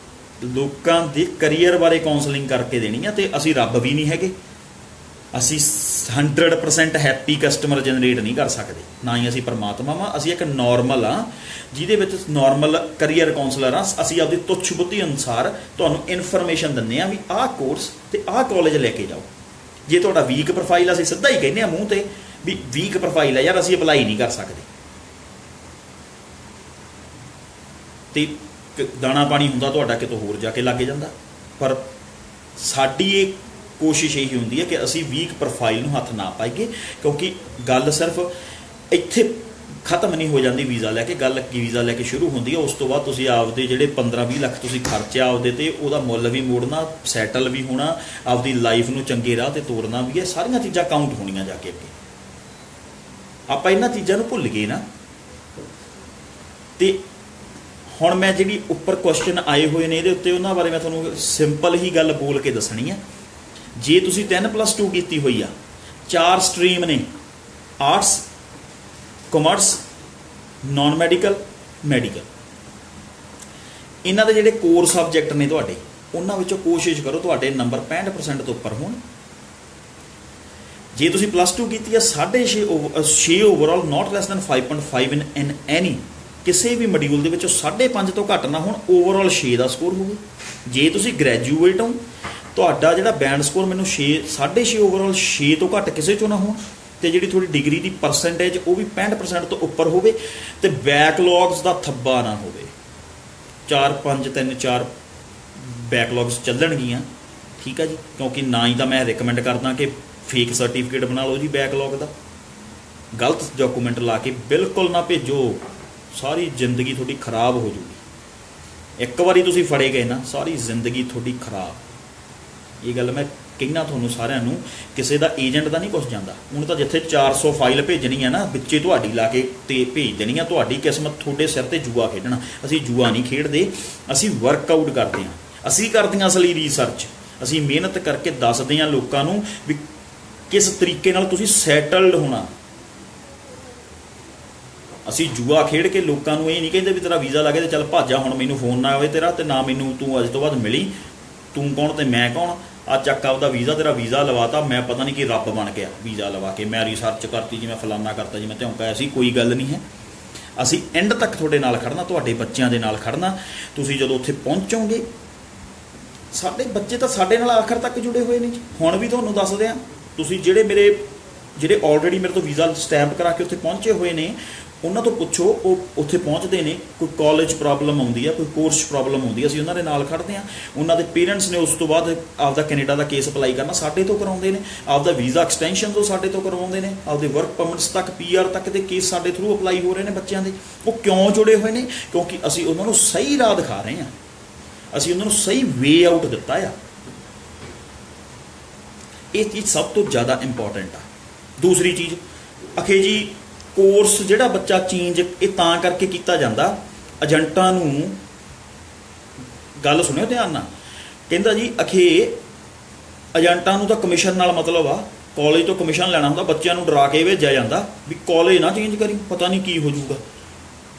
ਲੋਕਾਂ ਦੇ ਕਰੀਅਰ ਬਾਰੇ ਕਾਉਂਸਲਿੰਗ ਕਰਕੇ ਦੇਣੀ ਆ। ਤੇ ਅਸੀਂ ਰੱਬ ਵੀ ਨਹੀਂ ਹੈਗੇ, ਅਸੀਂ 100% ਹੈਪੀ ਕਸਟਮਰ ਜਨਰੇਟ ਨਹੀਂ ਕਰ ਸਕਦੇ, ਨਾ ਹੀ ਅਸੀਂ ਪਰਮਾਤਮਾ ਵਾਂ। ਅਸੀਂ ਇੱਕ ਨਾਰਮਲ ਆ ਜਿਹਦੇ ਵਿੱਚ ਨਾਰਮਲ ਕਰੀਅਰ ਕਾਉਂਸਲਰ ਆ। ਅਸੀਂ ਆਪਦੀ ਤੁੱਛ ਬੁੱਧੀ ਅਨੁਸਾਰ ਤੁਹਾਨੂੰ ਇਨਫੋਰਮੇਸ਼ਨ ਦਿੰਦੇ ਆ ਵੀ ਆਹ ਕੋਰਸ ਤੇ ਆਹ ਕਾਲਜ ਲੈ ਕੇ ਜਾਓ। ਜੇ ਤੁਹਾਡਾ ਵੀਕ ਪ੍ਰੋਫਾਈਲ, ਅਸੀਂ ਸਿੱਧਾ ਹੀ ਕਹਿੰਦੇ ਆ ਮੂੰਹ ਤੇ ਵੀ ਵੀਕ ਪ੍ਰੋਫਾਈਲ ਹੈ ਯਾਰ, ਅਸੀਂ ਅਪਲਾਈ ਨਹੀਂ ਕਰ ਸਕਦੇ। ਤੇ ਦਾਣਾ ਪਾਣੀ ਹੁੰਦਾ ਤੁਹਾਡਾ ਕਿਤੋਂ ਹੋਰ ਜਾ ਕੇ ਲੱਗ ਜਾਂਦਾ। ਪਰ ਸਾਡੀ ਇਹ ਕੋਸ਼ਿਸ਼ ਇਹੀ ਹੁੰਦੀ ਹੈ ਕਿ ਅਸੀਂ ਵੀਕ ਪ੍ਰੋਫਾਈਲ ਨੂੰ ਹੱਥ ਨਾ ਪਾਈਏ, ਕਿਉਂਕਿ ਗੱਲ ਸਿਰਫ ਇੱਥੇ ਖਤਮ ਨਹੀਂ ਹੋ ਜਾਂਦੀ ਵੀਜ਼ਾ ਲੈ ਕੇ। ਗੱਲ ਵੀਜ਼ਾ ਲੈ ਕੇ ਸ਼ੁਰੂ ਹੁੰਦੀ ਹੈ, ਉਸ ਤੋਂ ਬਾਅਦ ਤੁਸੀਂ ਆਪਦੇ ਜਿਹੜੇ 15-20 ਲੱਖ ਤੁਸੀਂ ਖਰਚਿਆ ਆਪਦੇ ਤੇ, ਉਹਦਾ ਮੁੱਲ ਵੀ ਮੋੜਨਾ, ਸੈਟਲ ਵੀ ਹੋਣਾ, ਆਪਦੀ ਲਾਈਫ ਨੂੰ ਚੰਗੇ ਰਾਹ ਤੇ ਤੋਰਨਾ ਵੀ ਹੈ। ਸਾਰੀਆਂ ਚੀਜ਼ਾਂ ਕਾਊਂਟ ਹੋਣੀਆਂ ਜਾ ਕੇ ਅੱਗੇ। ਆਪਾਂ ਇਹਨਾਂ ਚੀਜ਼ਾਂ ਨੂੰ ਭੁੱਲ ਗਏ ਨਾ। ਤੇ ਹੁਣ ਮੈਂ ਜਿਹੜੀ ਉੱਪਰ ਕੁਐਸਚਨ ਆਏ ਹੋਏ ਨੇ ਇਹਦੇ ਉੱਤੇ, ਉਹਨਾਂ ਬਾਰੇ ਮੈਂ ਤੁਹਾਨੂੰ ਸਿੰਪਲ ਹੀ ਗੱਲ ਬੋਲ ਕੇ ਦੱਸਣੀ ਹੈ। ਜੇ ਤੁਸੀਂ 10+2 ਕੀਤੀ ਹੋਈ ਆ, 4 ਸਟਰੀਮ ਨੇ, arts, commerce, non medical, medical. ਇਹਨਾਂ ਦੇ ਜਿਹੜੇ ਕੋਰ ਸਬਜੈਕਟ ਨੇ ਤੁਹਾਡੇ, ਉਹਨਾਂ ਵਿੱਚੋਂ ਕੋਸ਼ਿਸ਼ ਕਰੋ ਤੁਹਾਡੇ ਨੰਬਰ 65% ਤੋਂ ਉੱਪਰ ਹੋਣ। ਜੇ ਤੁਸੀਂ +2 ਕੀਤੀ ਆ, 6.5 ਓਵਰਆਲ, ਨਾਟ ਲੈਸ ਦੈਨ 5.5 ਇਨ ਐਨੀ, ਕਿਸੇ ਵੀ ਮੋਡਿਊਲ ਦੇ ਵਿੱਚੋਂ 5.5 ਤੋਂ ਘੱਟ ਨਾ ਹੋਣ, ਓਵਰਆਲ 6 ਦਾ ਸਕੋਰ ਹੋਵੇ। ਜੇ ਤੁਸੀਂ ਗ੍ਰੈਜੂਏਟ ਹੋ, ਤੁਹਾਡਾ ਜਿਹੜਾ ਬੈਂਡ ਸਕੋਰ ਮੈਨੂੰ 6.5 ਓਵਰਆਲ 6 ਤੋਂ ਘੱਟ ਕਿਸੇ ਚੋਂ ਨਾ ਹੋਣ, ਤੇ ਜਿਹੜੀ ਤੁਹਾਡੀ ਡਿਗਰੀ ਦੀ ਪਰਸੈਂਟੇਜ ਉਹ ਵੀ 65% ਤੋਂ ਉੱਪਰ ਹੋਵੇ, ਤੇ ਬੈਕਲੌਗਸ ਦਾ ਥੱਬਾ ਨਾ ਹੋਵੇ। 4 5 3 4 ਬੈਕਲੌਗਸ ਚੱਲਣਗੀਆਂ, ਠੀਕ ਆ ਜੀ। ਕਿਉਂਕਿ ਨਾ ਹੀ ਤਾਂ ਮੈਂ ਰਿਕਮੈਂਡ ਕਰਦਾ ਕਿ ਫੇਕ ਸਰਟੀਫਿਕੇਟ ਬਣਾ ਲਓ ਜੀ ਬੈਕਲੌਗ ਦਾ, ਗਲਤ ਡਾਕੂਮੈਂਟ ਲਾ ਕੇ ਬਿਲਕੁਲ ਨਾ ਭੇਜੋ, ਸਾਰੀ ਜ਼ਿੰਦਗੀ ਤੁਹਾਡੀ ਖਰਾਬ ਹੋ ਜੂਗੀ। ਇੱਕ ਵਾਰੀ ਤੁਸੀਂ ਫੜੇ ਗਏ ਨਾ, ਸਾਰੀ ਜ਼ਿੰਦਗੀ ਤੁਹਾਡੀ ਖਰਾਬ। ਇਹ ਗੱਲ ਮੈਂ ਕਹਿੰਦਾ ਤੁਹਾਨੂੰ ਸਾਰਿਆਂ ਨੂੰ, ਕਿਸੇ ਦਾ ਏਜੰਟ ਦਾ ਨਹੀਂ ਕੁਛ ਜਾਂਦਾ। ਹੁਣ ਤਾਂ ਜਿੱਥੇ 400 ਫਾਈਲ ਭੇਜਣੀ ਹੈ ਨਾ, ਵਿੱਚੇ ਤੁਹਾਡੀ ਲਾ ਕੇ ਤੇ ਭੇਜ ਦੇਣੀ ਆ, ਤੁਹਾਡੀ ਕਿਸਮਤ ਤੁਹਾਡੇ ਸਿਰ ਤੇ ਜੂਆ ਖੇਡਣਾ। ਅਸੀਂ ਜੂਆ ਨਹੀਂ ਖੇਡਦੇ, ਅਸੀਂ ਵਰਕਆਊਟ ਕਰਦੇ ਹਾਂ, ਅਸੀਂ ਕਰਦੇ ਹਾਂ ਅਸਲੀ ਰਿਸਰਚ। ਅਸੀਂ ਮਿਹਨਤ ਕਰਕੇ ਦੱਸਦੇ ਹਾਂ ਲੋਕਾਂ ਨੂੰ ਵੀ ਕਿਸ ਤਰੀਕੇ ਨਾਲ ਤੁਸੀਂ ਸੈਟਲਡ ਹੋਣਾ। ਅਸੀਂ ਜੂਆ ਖੇਡ ਕੇ ਲੋਕਾਂ ਨੂੰ ਇਹ ਨਹੀਂ ਕਹਿੰਦੇ ਵੀ ਤੇਰਾ ਵੀਜ਼ਾ ਲੱਗੇ ਤੇ ਚੱਲ ਭਾਜਾ, ਹੁਣ ਮੈਨੂੰ ਫੋਨ ਨਾ ਆਵੇ ਤੇਰਾ, ਤੇ ਨਾ ਮੈਨੂੰ ਤੂੰ ਅੱਜ ਤੋਂ ਬਾਅਦ ਮਿਲੀ, ਤੂੰ ਕੌਣ ਤੇ ਮੈਂ ਕੌਣ, ਆ ਚੱਕ ਆਪਦਾ ਵੀਜ਼ਾ, ਤੇਰਾ ਵੀਜ਼ਾ ਲਵਾਤਾ, ਮੈਂ ਪਤਾ ਨਹੀਂ ਕਿ ਰੱਬ ਬਣ ਗਿਆ ਵੀਜ਼ਾ ਲਵਾ ਕੇ, ਮੈਂ ਰਿਸਰਚ ਕਰਤੀ ਜੀ, ਮੈਂ ਫਲਾਨਾ ਕਰਤਾ ਜੀ, ਮੈਂ ਧੌਂਕਾ। ਐਸੀ ਕੋਈ ਗੱਲ ਨਹੀਂ ਹੈ। ਅਸੀਂ ਐਂਡ ਤੱਕ ਤੁਹਾਡੇ ਨਾਲ ਖੜਨਾ, ਤੁਹਾਡੇ ਬੱਚਿਆਂ ਦੇ ਨਾਲ ਖੜਨਾ। ਤੁਸੀਂ ਜਦੋਂ ਉੱਥੇ ਪਹੁੰਚੋਗੇ, ਸਾਡੇ ਬੱਚੇ ਤਾਂ ਸਾਡੇ ਨਾਲ ਆਖਰ ਤੱਕ ਜੁੜੇ ਹੋਏ ਨੇ ਜੀ। ਹੁਣ ਵੀ ਤੁਹਾਨੂੰ ਦੱਸਦੇ ਆ, ਤੁਸੀਂ ਜਿਹੜੇ ਆਲਰੇਡੀ ਮੇਰੇ ਤੋਂ ਵੀਜ਼ਾ ਸਟੈਂਪ ਕਰਾ ਕੇ ਉੱਥੇ ਪਹੁੰਚੇ ਹੋਏ ਨੇ, ਉਹਨਾਂ ਤੋਂ ਪੁੱਛੋ, ਉਹ ਉੱਥੇ ਪਹੁੰਚਦੇ ਨੇ, ਕੋਈ ਕਾਲਜ ਪ੍ਰੋਬਲਮ ਆਉਂਦੀ ਆ, ਕੋਈ ਕੋਰਸ ਪ੍ਰੋਬਲਮ ਆਉਂਦੀ ਆ, ਅਸੀਂ ਉਹਨਾਂ ਦੇ ਨਾਲ ਖੜਦੇ ਹਾਂ। ਉਹਨਾਂ ਦੇ ਪੇਰੈਂਟਸ ਨੇ ਉਸ ਤੋਂ ਬਾਅਦ ਆਪਦਾ ਕੈਨੇਡਾ ਦਾ ਕੇਸ ਅਪਲਾਈ ਕਰਨਾ ਸਾਡੇ ਤੋਂ ਕਰਾਉਂਦੇ ਨੇ, ਆਪਦਾ ਵੀਜ਼ਾ ਐਕਸਟੈਂਸ਼ਨ ਤੋਂ ਸਾਡੇ ਤੋਂ ਕਰਵਾਉਂਦੇ ਨੇ, ਆਪਦੇ ਵਰਕ ਪਰਮਿਟਸ ਤੱਕ, PR ਤੱਕ ਦੇ ਕੇਸ ਸਾਡੇ ਥਰੂ ਅਪਲਾਈ ਹੋ ਰਹੇ ਨੇ ਬੱਚਿਆਂ ਦੇ। ਉਹ ਕਿਉਂ ਜੁੜੇ ਹੋਏ ਨੇ? ਕਿਉਂਕਿ ਅਸੀਂ ਉਹਨਾਂ ਨੂੰ ਸਹੀ ਰਾਹ ਦਿਖਾ ਰਹੇ ਹਾਂ, ਅਸੀਂ ਉਹਨਾਂ ਨੂੰ ਸਹੀ ਵੇ ਆਊਟ ਦਿੱਤਾ ਆ। ਇਹ ਚੀਜ਼ ਸਭ ਤੋਂ ਜ਼ਿਆਦਾ ਇੰਪੋਰਟੈਂਟ ਆ। ਦੂਸਰੀ ਚੀਜ਼, ਅਖੇ ਜੀ ਕੋਰਸ ਜਿਹੜਾ ਬੱਚਾ ਚੇਂਜ ਇਹ ਤਾਂ ਕਰਕੇ ਕੀਤਾ ਜਾਂਦਾ, ਏਜੰਟਾਂ ਨੂੰ ਗੱਲ ਸੁਣਿਓ ਧਿਆਨ ਨਾਲ, ਕਹਿੰਦਾ ਜੀ ਅਖੇ ਏਜੰਟਾਂ ਨੂੰ ਤਾਂ ਕਮਿਸ਼ਨ ਨਾਲ ਮਤਲਬ ਆ, ਕਾਲਜ ਤੋਂ ਕਮਿਸ਼ਨ ਲੈਣਾ ਹੁੰਦਾ, ਬੱਚਿਆਂ ਨੂੰ ਡਰਾ ਕੇ ਭੇਜਿਆ ਜਾਂਦਾ ਵੀ ਕਾਲਜ ਨਾ ਚੇਂਜ ਕਰੀ, ਪਤਾ ਨਹੀਂ ਕੀ ਹੋ ਜਾਊਗਾ।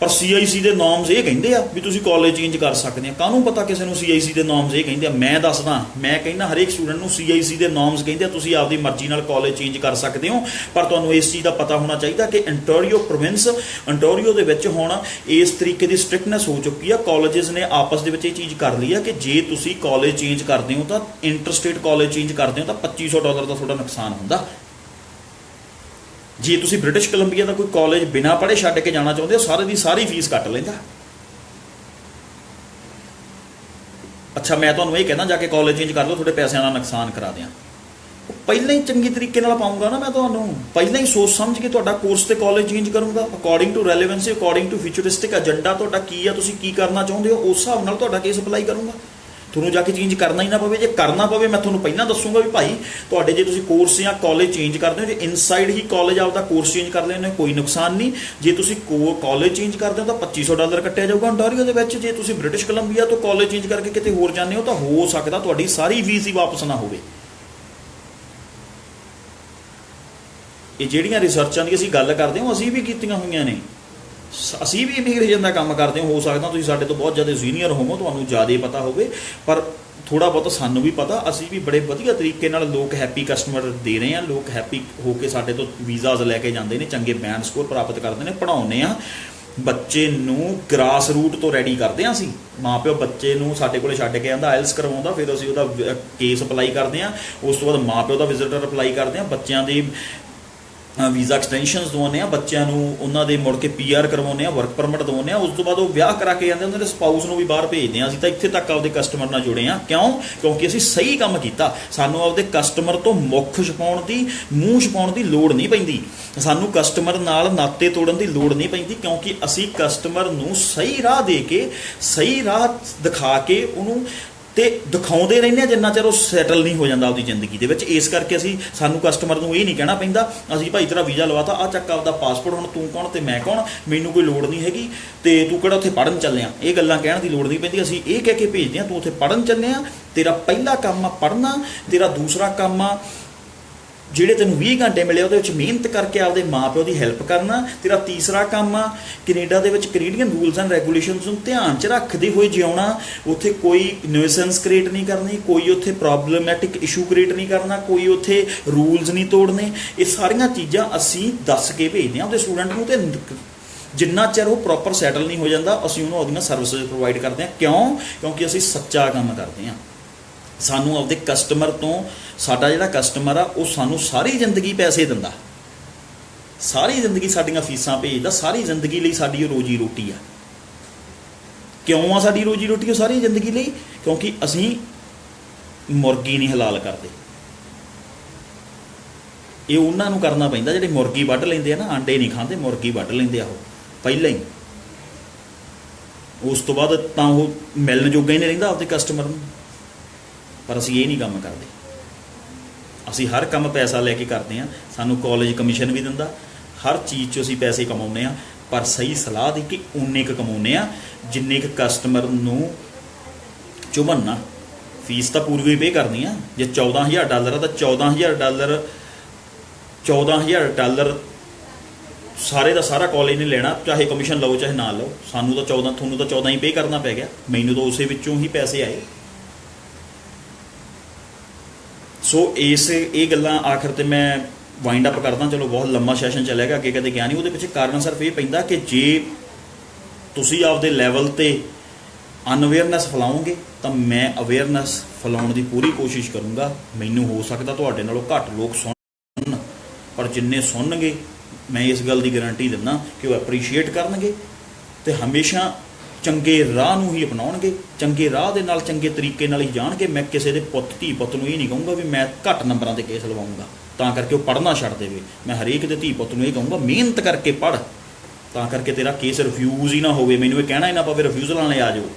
ਪਰ CIC ਦੇ ਨੋਰਮਸ ਇਹ ਕਹਿੰਦੇ ਆ ਵੀ ਤੁਸੀਂ ਕਾਲਜ ਚੇਂਜ ਕਰ ਸਕਦੇ ਆ। ਕਾਹਨੂੰ ਪਤਾ ਕਿਸੇ ਨੂੰ CIC ਦੇ ਨੋਰਮਸ ਇਹ ਕਹਿੰਦੇ ਆ? ਮੈਂ ਦੱਸਦਾ, ਮੈਂ ਕਹਿੰਦਾ ਹਰੇਕ ਸਟੂਡੈਂਟ ਨੂੰ CIC ਦੇ ਨੋਰਮਸ ਕਹਿੰਦੇ ਆ ਤੁਸੀਂ ਆਪਦੀ ਮਰਜ਼ੀ ਨਾਲ ਕਾਲਜ ਚੇਂਜ ਕਰ ਸਕਦੇ ਹੋ। ਪਰ ਤੁਹਾਨੂੰ ਇਸ ਚੀਜ਼ ਦਾ ਪਤਾ ਹੋਣਾ ਚਾਹੀਦਾ ਕਿ ਅੰਟਾਰੀਓ ਪ੍ਰੋਵਿੰਸ, ਅੰਟਾਰੀਓ ਦੇ ਵਿੱਚ ਹੁਣ ਇਸ ਤਰੀਕੇ ਦੀ ਸਟ੍ਰਿਕਟਨੈਸ ਹੋ ਚੁੱਕੀ ਆ, ਕਾਲਜਸ ਨੇ ਆਪਸ ਦੇ ਵਿੱਚ ਇਹ ਚੀਜ਼ ਕਰ ਲਈ ਆ ਕਿ ਜੇ ਤੁਸੀਂ ਕਾਲਜ ਚੇਂਜ ਕਰਦੇ ਹੋ ਤਾਂ ਇੰਟਰਸਟੇਟ ਕਾਲਜ ਚੇਂਜ ਕਰਦੇ ਹੋ ਤਾਂ $2500 ਦਾ ਤੁਹਾਡਾ ਨੁਕਸਾਨ ਹੁੰਦਾ। ਜੇ ਤੁਸੀਂ ਬ੍ਰਿਟਿਸ਼ ਕੋਲੰਬੀਆ ਦਾ ਕੋਈ ਕਾਲਜ ਬਿਨਾਂ ਪੜ੍ਹੇ ਛੱਡ ਕੇ ਜਾਣਾ ਚਾਹੁੰਦੇ ਹੋ, ਸਾਰੇ ਦੀ ਸਾਰੀ ਫੀਸ ਕੱਟ ਲੈਂਦਾ। ਅੱਛਾ, ਮੈਂ ਤੁਹਾਨੂੰ ਇਹ ਕਹਿੰਦਾ ਜਾ ਕੇ ਕਾਲਜ ਚੇਂਜ ਕਰ ਲਓ, ਤੁਹਾਡੇ ਪੈਸਿਆਂ ਦਾ ਨੁਕਸਾਨ ਕਰਾ ਦਿਆਂ। ਪਹਿਲਾਂ ਹੀ ਚੰਗੀ ਤਰੀਕੇ ਨਾਲ ਪਾਉਂਗਾ ਨਾ ਮੈਂ ਤੁਹਾਨੂੰ, ਪਹਿਲਾਂ ਹੀ ਸੋਚ ਸਮਝ ਕੇ ਤੁਹਾਡਾ ਕੋਰਸ ਤੇ ਕਾਲਜ ਚੇਂਜ ਕਰੂੰਗਾ according to relevancy, according to futuristic agenda ਤੁਹਾਡਾ ਕੀ ਆ, ਤੁਸੀਂ ਕੀ ਕਰਨਾ ਚਾਹੁੰਦੇ ਹੋ, ਉਸ ਹਿਸਾਬ ਨਾਲ ਤੁਹਾਡਾ ਕੇਸ ਅਪਲਾਈ ਕਰੂੰਗਾ। ਤੁਹਾਨੂੰ ਜਾ ਕੇ ਚੇਂਜ ਕਰਨਾ ਹੀ ਨਾ ਪਵੇ। ਜੇ ਕਰਨਾ ਪਵੇ ਮੈਂ ਤੁਹਾਨੂੰ ਪਹਿਲਾਂ ਦੱਸੂਗਾ ਵੀ ਭਾਈ ਤੁਹਾਡੇ ਜੇ ਤੁਸੀਂ ਕੋਰਸ ਜਾਂ ਕਾਲਜ ਚੇਂਜ ਕਰਦੇ ਹੋ, ਜੇ ਇਨਸਾਈਡ ਹੀ ਕਾਲਜ ਆਪਦਾ ਕੋਰਸ ਚੇਂਜ ਕਰ ਲੈਂਦੇ ਹੋ ਕੋਈ ਨੁਕਸਾਨ ਨਹੀਂ। ਜੇ ਤੁਸੀਂ ਕਾਲਜ ਚੇਂਜ ਕਰਦੇ ਹੋ ਤਾਂ $2500 ਕੱਟਿਆ ਜਾਊਗਾ ਅੰਟਾਰੀਓ ਦੇ ਵਿੱਚ। ਜੇ ਤੁਸੀਂ ਬ੍ਰਿਟਿਸ਼ ਕੋਲੰਬੀਆ ਤੋਂ ਕਾਲਜ ਚੇਂਜ ਕਰਕੇ ਕਿਤੇ ਹੋਰ ਜਾਂਦੇ ਹੋ ਤਾਂ ਹੋ ਸਕਦਾ ਤੁਹਾਡੀ ਸਾਰੀ ਫੀਸ ਹੀ ਵਾਪਸ ਨਾ ਹੋਵੇ। ਇਹ ਜਿਹੜੀਆਂ ਰਿਸਰਚਾਂ ਦੀ ਅਸੀਂ ਗੱਲ ਕਰਦੇ ਹਾਂ ਅਸੀਂ ਵੀ ਕੀਤੀਆਂ ਹੋਈਆਂ ਨੇ, ਅਸੀਂ ਵੀ ਇਮੀਗ੍ਰੇਸ਼ਨ ਦਾ ਕੰਮ ਕਰਦੇ ਹਾਂ। ਹੋ ਸਕਦਾ ਤੁਸੀਂ ਸਾਡੇ ਤੋਂ ਬਹੁਤ ਜ਼ਿਆਦਾ ਸੀਨੀਅਰ ਹੋਵੋ, ਤੁਹਾਨੂੰ ਜ਼ਿਆਦਾ ਪਤਾ ਹੋਵੇ, ਪਰ ਥੋੜਾ ਬਹੁਤ ਸਾਨੂੰ ਵੀ ਪਤਾ, ਅਸੀਂ ਵੀ ਬੜੇ ਵਧੀਆ ਤਰੀਕੇ ਨਾਲ ਲੋਕ ਹੈਪੀ ਕਸਟਮਰ ਦੇ ਰਹੇ ਹਾਂ, ਲੋਕ ਹੈਪੀ ਹੋ ਕੇ ਸਾਡੇ ਤੋਂ ਵੀਜ਼ਾਜ਼ ਲੈ ਕੇ ਜਾਂਦੇ ਨੇ, ਚੰਗੇ ਬੈਂਡ ਸਕੋਰ ਪ੍ਰਾਪਤ ਕਰਦੇ ਨੇ, ਪੜ੍ਹਾਉਂਦੇ ਆ ਬੱਚੇ ਨੂੰ, ਗ੍ਰਾਸ ਰੂਟ ਤੋਂ ਰੈਡੀ ਕਰਦੇ ਹਾਂ ਅਸੀਂ। ਮਾਂ ਪਿਓ ਬੱਚੇ ਨੂੰ ਸਾਡੇ ਕੋਲੇ ਛੱਡ ਕੇ ਆਉਂਦਾ, ਆਇਲਸ ਕਰਵਾਉਂਦਾ, ਫਿਰ ਅਸੀਂ ਉਹਦਾ ਕੇਸ ਅਪਲਾਈ ਕਰਦੇ ਹਾਂ, ਉਸ ਤੋਂ ਬਾਅਦ ਮਾਂ ਪਿਓ ਦਾ ਵਿਜ਼ਿਟਰ ਅਪਲਾਈ ਕਰਦੇ ਹਾਂ, ਬੱਚਿਆਂ ਦੀ ਵੀਜ਼ਾ ਐਕਸਟੈਂਸ਼ਨਸ ਦਵਾਉਂਦੇ ਆ, ਬੱਚਿਆਂ ਨੂੰ ਉਹਨਾਂ ਦੇ ਮੁੜ ਕੇ PR ਕਰਵਾਉਂਦੇ ਆ, ਵਰਕ ਪਰਮਿਟ ਦਵਾਉਂਦੇ ਆ, ਉਸ ਤੋਂ ਬਾਅਦ ਉਹ ਵਿਆਹ ਕਰਾ ਕੇ ਜਾਂਦੇ, ਉਹਨਾਂ ਦੇ ਸਪਾਊਸ ਨੂੰ ਵੀ ਬਾਹਰ ਭੇਜਦੇ ਆ। ਅਸੀਂ ਤਾਂ ਇੱਥੇ ਤੱਕ ਆਪਦੇ ਕਸਟਮਰ ਨਾਲ ਜੁੜੇ ਆ। ਕਿਉਂ? ਕਿਉਂਕਿ ਅਸੀਂ ਸਹੀ ਕੰਮ ਕੀਤਾ। ਸਾਨੂੰ ਆਪਦੇ ਕਸਟਮਰ ਤੋਂ ਮੁੱਖ ਛਪਾਉਣ ਦੀ, ਮੂੰਹ ਛਪਾਉਣ ਦੀ ਲੋੜ ਨਹੀਂ ਪੈਂਦੀ, ਸਾਨੂੰ ਕਸਟਮਰ ਨਾਲ ਨਾਤੇ ਤੋੜਨ ਦੀ ਲੋੜ ਨਹੀਂ ਪੈਂਦੀ, ਕਿਉਂਕਿ ਅਸੀਂ ਕਸਟਮਰ ਨੂੰ ਸਹੀ ਰਾਹ ਦੇ ਕੇ, ਸਹੀ ਰਾਹ ਦਿਖਾ ਕੇ ਉਹਨੂੰ ਤੇ ਦਿਖਾਉਂਦੇ ਰਹਿੰਦੇ ਆ ਜਿੰਨਾ ਚਿਰ ਉਹ ਸੈਟਲ ਨਹੀਂ ਹੋ ਜਾਂਦਾ ਆਪਦੀ ਜ਼ਿੰਦਗੀ ਦੇ ਵਿੱਚ। ਇਸ ਕਰਕੇ ਸਾਨੂੰ ਕਸਟਮਰ ਨੂੰ ਇਹ ਨਹੀਂ ਕਹਿਣਾ ਪੈਂਦਾ ਅਸੀਂ ਭਾਈ ਤੇਰਾ ਵੀਜ਼ਾ ਲਵਾਤਾ, ਆ ਚੱਕ ਆਪਦਾ ਪਾਸਪੋਰਟ, ਹੁਣ ਤੂੰ ਕੌਣ ਤੇ ਮੈਂ ਕੌਣ, ਮੈਨੂੰ ਕੋਈ ਲੋੜ ਨਹੀਂ ਹੈਗੀ ਤੇ ਤੂੰ ਕਿਹੜਾ ਉੱਥੇ ਪੜ੍ਹਨ ਚੱਲਿਆ, ਇਹ ਗੱਲਾਂ ਕਹਿਣ ਦੀ ਲੋੜ ਨਹੀਂ ਪੈਂਦੀ। ਅਸੀਂ ਇਹ ਕਹਿ ਕੇ ਭੇਜਦੇ ਹਾਂ ਤੂੰ ਉੱਥੇ ਪੜ੍ਹਨ ਚੱਲਿਆ, ਤੇਰਾ ਪਹਿਲਾ ਕੰਮ ਆ ਪੜ੍ਹਨਾ, ਤੇਰਾ ਦੂਸਰਾ ਕੰਮ ਆ ਜਿਹੜੇ ਤੈਨੂੰ 20 ਘੰਟੇ ਮਿਲੇ ਉਹਦੇ ਵਿੱਚ ਮਿਹਨਤ ਕਰਕੇ ਆਪਦੇ ਮਾਂ ਪਿਓ ਦੀ ਹੈਲਪ ਕਰਨਾ, ਤੇਰਾ ਤੀਸਰਾ ਕੰਮ ਆ ਕੈਨੇਡਾ ਦੇ ਵਿੱਚ ਕੈਨੇਡੀਅਨ ਰੂਲਸ ਐਂਡ ਰੈਗੂਲੇਸ਼ਨਸ ਨੂੰ ਧਿਆਨ 'ਚ ਰੱਖਦੇ ਹੋਏ ਜਿਉਣਾ, ਉੱਥੇ ਕੋਈ ਨਿਊਸੈਂਸ ਕ੍ਰੀਏਟ ਨਹੀਂ ਕਰਨੀ, ਕੋਈ ਉੱਥੇ ਪ੍ਰੋਬਲਮੈਟਿਕ ਇਸ਼ੂ ਕ੍ਰੀਏਟ ਨਹੀਂ ਕਰਨਾ, ਕੋਈ ਉੱਥੇ ਰੂਲਸ ਨਹੀਂ ਤੋੜਨੇ। ਇਹ ਸਾਰੀਆਂ ਚੀਜ਼ਾਂ ਅਸੀਂ ਦੱਸ ਕੇ ਭੇਜਦੇ ਹਾਂ ਉਹਦੇ ਸਟੂਡੈਂਟ ਨੂੰ, ਤੇ ਜਿੰਨਾ ਚਿਰ ਉਹ ਪ੍ਰੋਪਰ ਸੈਟਲ ਨਹੀਂ ਹੋ ਜਾਂਦਾ ਅਸੀਂ ਉਹਨੂੰ ਉਹਦੀਆਂ ਸਰਵਿਸਿਜ਼ ਪ੍ਰੋਵਾਈਡ ਕਰਦੇ ਹਾਂ। ਕਿਉਂ? ਕਿਉਂਕਿ ਅਸੀਂ ਸੱਚਾ ਕੰਮ ਕਰਦੇ ਹਾਂ। ਸਾਨੂੰ ਆਪਦੇ ਕਸਟਮਰ ਤੋਂ, ਸਾਡਾ ਜਿਹੜਾ ਕਸਟਮਰ ਆ ਉਹ ਸਾਨੂੰ ਸਾਰੀ ਜ਼ਿੰਦਗੀ ਪੈਸੇ ਦਿੰਦਾ, ਸਾਰੀ ਜ਼ਿੰਦਗੀ ਸਾਡੀਆਂ ਫੀਸਾਂ ਭੇਜਦਾ, ਸਾਰੀ ਜ਼ਿੰਦਗੀ ਲਈ ਸਾਡੀ ਉਹ ਰੋਜੀ ਰੋਟੀ ਆ। ਕਿਉਂ ਆ ਸਾਡੀ ਰੋਜੀ ਰੋਟੀ ਉਹ ਸਾਰੀ ਜ਼ਿੰਦਗੀ ਲਈ? ਕਿਉਂਕਿ ਅਸੀਂ ਮੁਰਗੀ ਨਹੀਂ ਹਲਾਲ ਕਰਦੇ। ਇਹ ਉਹਨਾਂ ਨੂੰ ਕਰਨਾ ਪੈਂਦਾ ਜਿਹੜੇ ਮੁਰਗੀ ਵੱਢ ਲੈਂਦੇ ਆ ਨਾ, ਆਂਡੇ ਨਹੀਂ ਖਾਂਦੇ, ਮੁਰਗੀ ਵੱਢ ਲੈਂਦੇ ਆ ਉਹ ਪਹਿਲਾਂ ਹੀ। ਉਸ ਤੋਂ ਬਾਅਦ ਤਾਂ ਉਹ ਮਿਲਣ ਜੋਗਾ ਹੀ ਨਹੀਂ ਰਹਿੰਦਾ ਆਪਦੇ ਕਸਟਮਰ ਨੂੰ। ਪਰ ਅਸੀਂ ਇਹ ਨਹੀਂ ਕੰਮ ਕਰਦੇ, ਅਸੀਂ ਹਰ ਕੰਮ ਪੈਸਾ ਲੈ ਕੇ ਕਰਦੇ ਹਾਂ। ਸਾਨੂੰ ਕਾਲਜ ਕਮਿਸ਼ਨ ਵੀ ਦਿੰਦਾ, ਹਰ ਚੀਜ਼ 'ਚ ਅਸੀਂ ਪੈਸੇ ਕਮਾਉਂਦੇ ਹਾਂ, ਪਰ ਸਹੀ ਸਲਾਹ ਦੇ ਕੇ ਉਨੇ ਕੁ ਕਮਾਉਂਦੇ ਹਾਂ ਜਿੰਨੇ ਕੁ ਕਸਟਮਰ ਨੂੰ ਚੁਭਣਾ। ਫੀਸ ਤਾਂ ਪੂਰੀ ਪੇ ਕਰਨੀ ਆ। ਜੇ $14,000 ਆ ਤਾਂ $14,000 ਸਾਰੇ ਦਾ ਸਾਰਾ ਕਾਲਜ ਨੇ ਲੈਣਾ, ਚਾਹੇ ਕਮਿਸ਼ਨ ਲਓ ਚਾਹੇ ਨਾ ਲਓ। ਸਾਨੂੰ ਤਾਂ 14, ਤੁਹਾਨੂੰ ਤਾਂ 14 ਹੀ ਪੇ ਕਰਨਾ ਪੈ ਗਿਆ, ਮੈਨੂੰ ਤਾਂ ਉਸੇ ਵਿੱਚੋਂ ਹੀ ਪੈਸੇ ਆਏ। ਸੋ ਇਹ ਗੱਲਾਂ ਆਖਰ ਤੇ ਮੈਂ ਵਾਈਂਡ ਅਪ ਕਰਦਾ। ਚਲੋ ਬਹੁਤ ਲੰਮਾ ਸੈਸ਼ਨ ਚੱਲਿਆ ਗਿਆ, ਅੱਗੇ ਕਦੇ ਗਿਆ ਨਹੀਂ। ਉਹਦੇ ਪਿੱਛੇ ਕਾਰਨ ਸਿਰਫ ਇਹ ਪੈਂਦਾ ਕਿ ਜੇ ਤੁਸੀਂ ਆਪਦੇ ਲੈਵਲ 'ਤੇ ਅਨਅਵੇਅਰਨੈਸ ਫੈਲਾਓਗੇ ਤਾਂ ਮੈਂ ਅਵੇਅਰਨੈਸ ਫੈਲਾਉਣ ਦੀ ਪੂਰੀ ਕੋਸ਼ਿਸ਼ ਕਰੂੰਗਾ। ਮੈਨੂੰ ਹੋ ਸਕਦਾ ਤੁਹਾਡੇ ਨਾਲੋਂ ਘੱਟ ਲੋਕ ਸੁਣਨ, ਪਰ ਜਿੰਨੇ ਸੁਣਨਗੇ ਮੈਂ ਇਸ ਗੱਲ ਦੀ ਗਾਰੰਟੀ ਦਿੰਦਾ ਕਿ ਉਹ ਐਪਰੀਸ਼ੀਏਟ ਕਰਨਗੇ ਅਤੇ ਹਮੇਸ਼ਾ ਚੰਗੇ ਰਾਹ ਨੂੰ ਹੀ ਅਪਣਾਉਣਗੇ, ਚੰਗੇ ਰਾਹ ਦੇ ਨਾਲ ਚੰਗੇ ਤਰੀਕੇ ਨਾਲ ਹੀ ਜਾਣਗੇ। ਮੈਂ ਕਿਸੇ ਦੇ ਧੀ ਪੁੱਤ ਨੂੰ ਇਹ ਨਹੀਂ ਕਹੂੰਗਾ ਵੀ ਮੈਂ ਘੱਟ ਨੰਬਰਾਂ 'ਤੇ ਕੇਸ ਲਵਾਉਂਗਾ ਤਾਂ ਕਰਕੇ ਉਹ ਪੜ੍ਹਨਾ ਛੱਡ ਦੇਵੇ। ਮੈਂ ਹਰੇਕ ਦੇ ਧੀ ਪੁੱਤ ਨੂੰ ਇਹ ਕਹੂੰਗਾ ਮਿਹਨਤ ਕਰਕੇ ਪੜ੍ਹ, ਤਾਂ ਕਰਕੇ ਤੇਰਾ ਕੇਸ ਰਿਫਿਊਜ਼ ਹੀ ਨਾ ਹੋਵੇ। ਮੈਨੂੰ ਇਹ ਕਹਿਣਾ ਹੀ ਨਾ ਪਵੇ ਰਿਫਿਊਜ਼ਲ ਵਾਲੇ ਆ ਜਾਓ।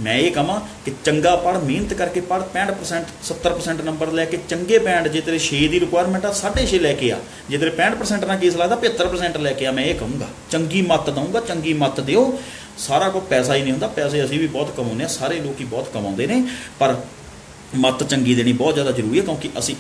ਮੈਂ ਇਹ ਕਹਾਂ ਕਿ ਚੰਗਾ ਪੜ੍ਹ, ਮਿਹਨਤ ਕਰਕੇ ਪੜ੍ਹ, 65% 70% ਨੰਬਰ ਲੈ ਕੇ ਚੰਗੇ ਬੈਂਡ, ਜੇ ਤੇਰੇ 6 ਦੀ ਰਿਕੁਆਇਰਮੈਂਟ ਆ 6.5 ਲੈ ਕੇ ਆ, ਜੇ ਤੇਰੇ 65% ਨਾਲ ਕੇਸ ਲੱਗਦਾ 75% ਲੈ ਕੇ ਆ। ਮੈਂ ਇਹ ਕਹੂੰਗਾ, ਚੰਗੀ ਮੱਤ ਦਊਂਗਾ, ਚੰਗੀ ਮੱਤ ਦਿਓ। ਸਾਰਾ ਕੁਝ ਪੈਸਾ ਹੀ ਨਹੀਂ ਹੁੰਦਾ, ਪੈਸੇ ਅਸੀਂ ਵੀ ਬਹੁਤ ਕਮਾਉਂਦੇ ਹਾਂ, ਸਾਰੇ ਲੋਕ ਹੀ ਬਹੁਤ ਕਮਾਉਂਦੇ ਨੇ, ਪਰ ਮੱਤ ਚੰਗੀ ਦੇਣੀ ਬਹੁਤ ਜ਼ਿਆਦਾ ਜ਼ਰੂਰੀ ਹੈ। ਕਿਉਂਕਿ ਅਸੀਂ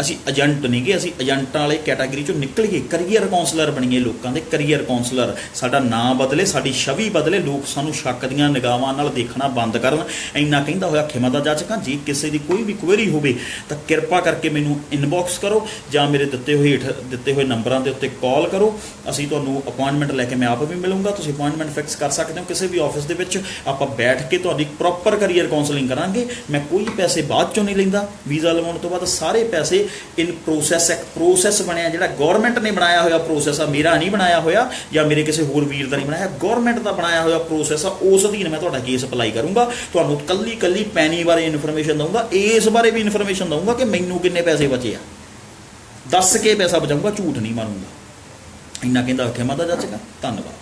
ਅਸੀਂ ਏਜੰਟ ਨਹੀਂ ਗੇ, ਅਸੀਂ ਏਜੰਟਾਂ ਵਾਲੇ ਕੈਟਾਗਰੀ 'ਚੋਂ ਨਿਕਲੀਏ, ਕਰੀਅਰ ਕਾਉਂਸਲਰ ਬਣੀਏ, ਲੋਕਾਂ ਦੇ ਕਰੀਅਰ ਕਾਉਂਸਲਰ। ਸਾਡਾ ਨਾਂ ਬਦਲੇ, ਸਾਡੀ ਛਵੀ ਬਦਲੇ, ਲੋਕ ਸਾਨੂੰ ਸ਼ੱਕ ਦੀਆਂ ਨਿਗਾਹਾਂ ਨਾਲ ਦੇਖਣਾ ਬੰਦ ਕਰਨ। ਇੰਨਾ ਕਹਿੰਦਾ ਹੋਇਆ ਖਿਮਾ ਦਾ ਜਾਚਕਾਂ, ਜੇ ਕਿਸੇ ਦੀ ਕੋਈ ਵੀ ਕੁਐਰੀ ਹੋਵੇ ਤਾਂ ਕਿਰਪਾ ਕਰਕੇ ਮੈਨੂੰ ਇਨਬੌਕਸ ਕਰੋ ਜਾਂ ਮੇਰੇ ਦਿੱਤੇ ਹੋਏ ਨੰਬਰਾਂ ਦੇ ਉੱਤੇ ਕਾਲ ਕਰੋ। ਅਸੀਂ ਤੁਹਾਨੂੰ ਅਪੁਆਇੰਟਮੈਂਟ ਲੈ ਕੇ ਮੈਂ ਆਪ ਵੀ ਮਿਲੂੰਗਾ, ਤੁਸੀਂ ਅਪੁਆਇੰਟਮੈਂਟ ਫਿਕਸ ਕਰ ਸਕਦੇ ਹੋ ਕਿਸੇ ਵੀ ਆਫਿਸ ਦੇ ਵਿੱਚ। ਆਪਾਂ ਬੈਠ ਕੇ ਤੁਹਾਡੀ ਪ੍ਰੋਪਰ ਕਰੀਅਰ ਕਾਉਂਸਲਿੰਗ ਕਰਾਂਗੇ। ਮੈਂ ਕੋਈ ਪੈਸੇ ਬਾਅਦ ਚੋਂ ਨਹੀਂ ਲੈਂਦਾ। ਵੀਜ਼ਾ ਲਵਾਉਣ ਤੋਂ ਬਾਅਦ ਸਾਰੇ ਪੈਸੇ ਇਨ ਪ੍ਰੋਸੈਸ, ਇੱਕ ਪ੍ਰੋਸੈਸ ਬਣਿਆ ਜਿਹੜਾ ਗੌਰਮੈਂਟ ਨੇ ਬਣਾਇਆ ਹੋਇਆ ਪ੍ਰੋਸੈਸ ਆ, ਮੇਰਾ ਨਹੀਂ ਬਣਾਇਆ ਹੋਇਆ ਜਾਂ ਮੇਰੇ ਕਿਸੇ ਹੋਰ ਵੀਰ ਦਾ ਨਹੀਂ ਬਣਾਇਆ, ਗੌਰਮੈਂਟ ਦਾ ਬਣਾਇਆ ਹੋਇਆ ਪ੍ਰੋਸੈਸ ਆ। ਉਸ ਅਧੀਨ ਮੈਂ ਤੁਹਾਡਾ ਕੇਸ ਅਪਲਾਈ ਕਰੂੰਗਾ। ਤੁਹਾਨੂੰ ਕੱਲੀ ਪੈਨੀ ਬਾਰੇ ਇਨਫੋਰਮੇਸ਼ਨ ਦਊਂਗਾ, ਇਸ ਬਾਰੇ ਵੀ ਇਨਫੋਰਮੇਸ਼ਨ ਦਊਂਗਾ ਕਿ ਮੈਨੂੰ ਕਿੰਨੇ ਪੈਸੇ ਬਚੇ ਆ, ਦੱਸ ਕੇ ਪੈਸਾ ਬਚਾਊਂਗਾ, ਝੂਠ ਨਹੀਂ ਮਾਰੂੰਗਾ। ਇੰਨਾ ਕਹਿੰਦਾ ਖਿਮਾ ਦਾ ਜਾਚਕਾ। ਧੰਨਵਾਦ।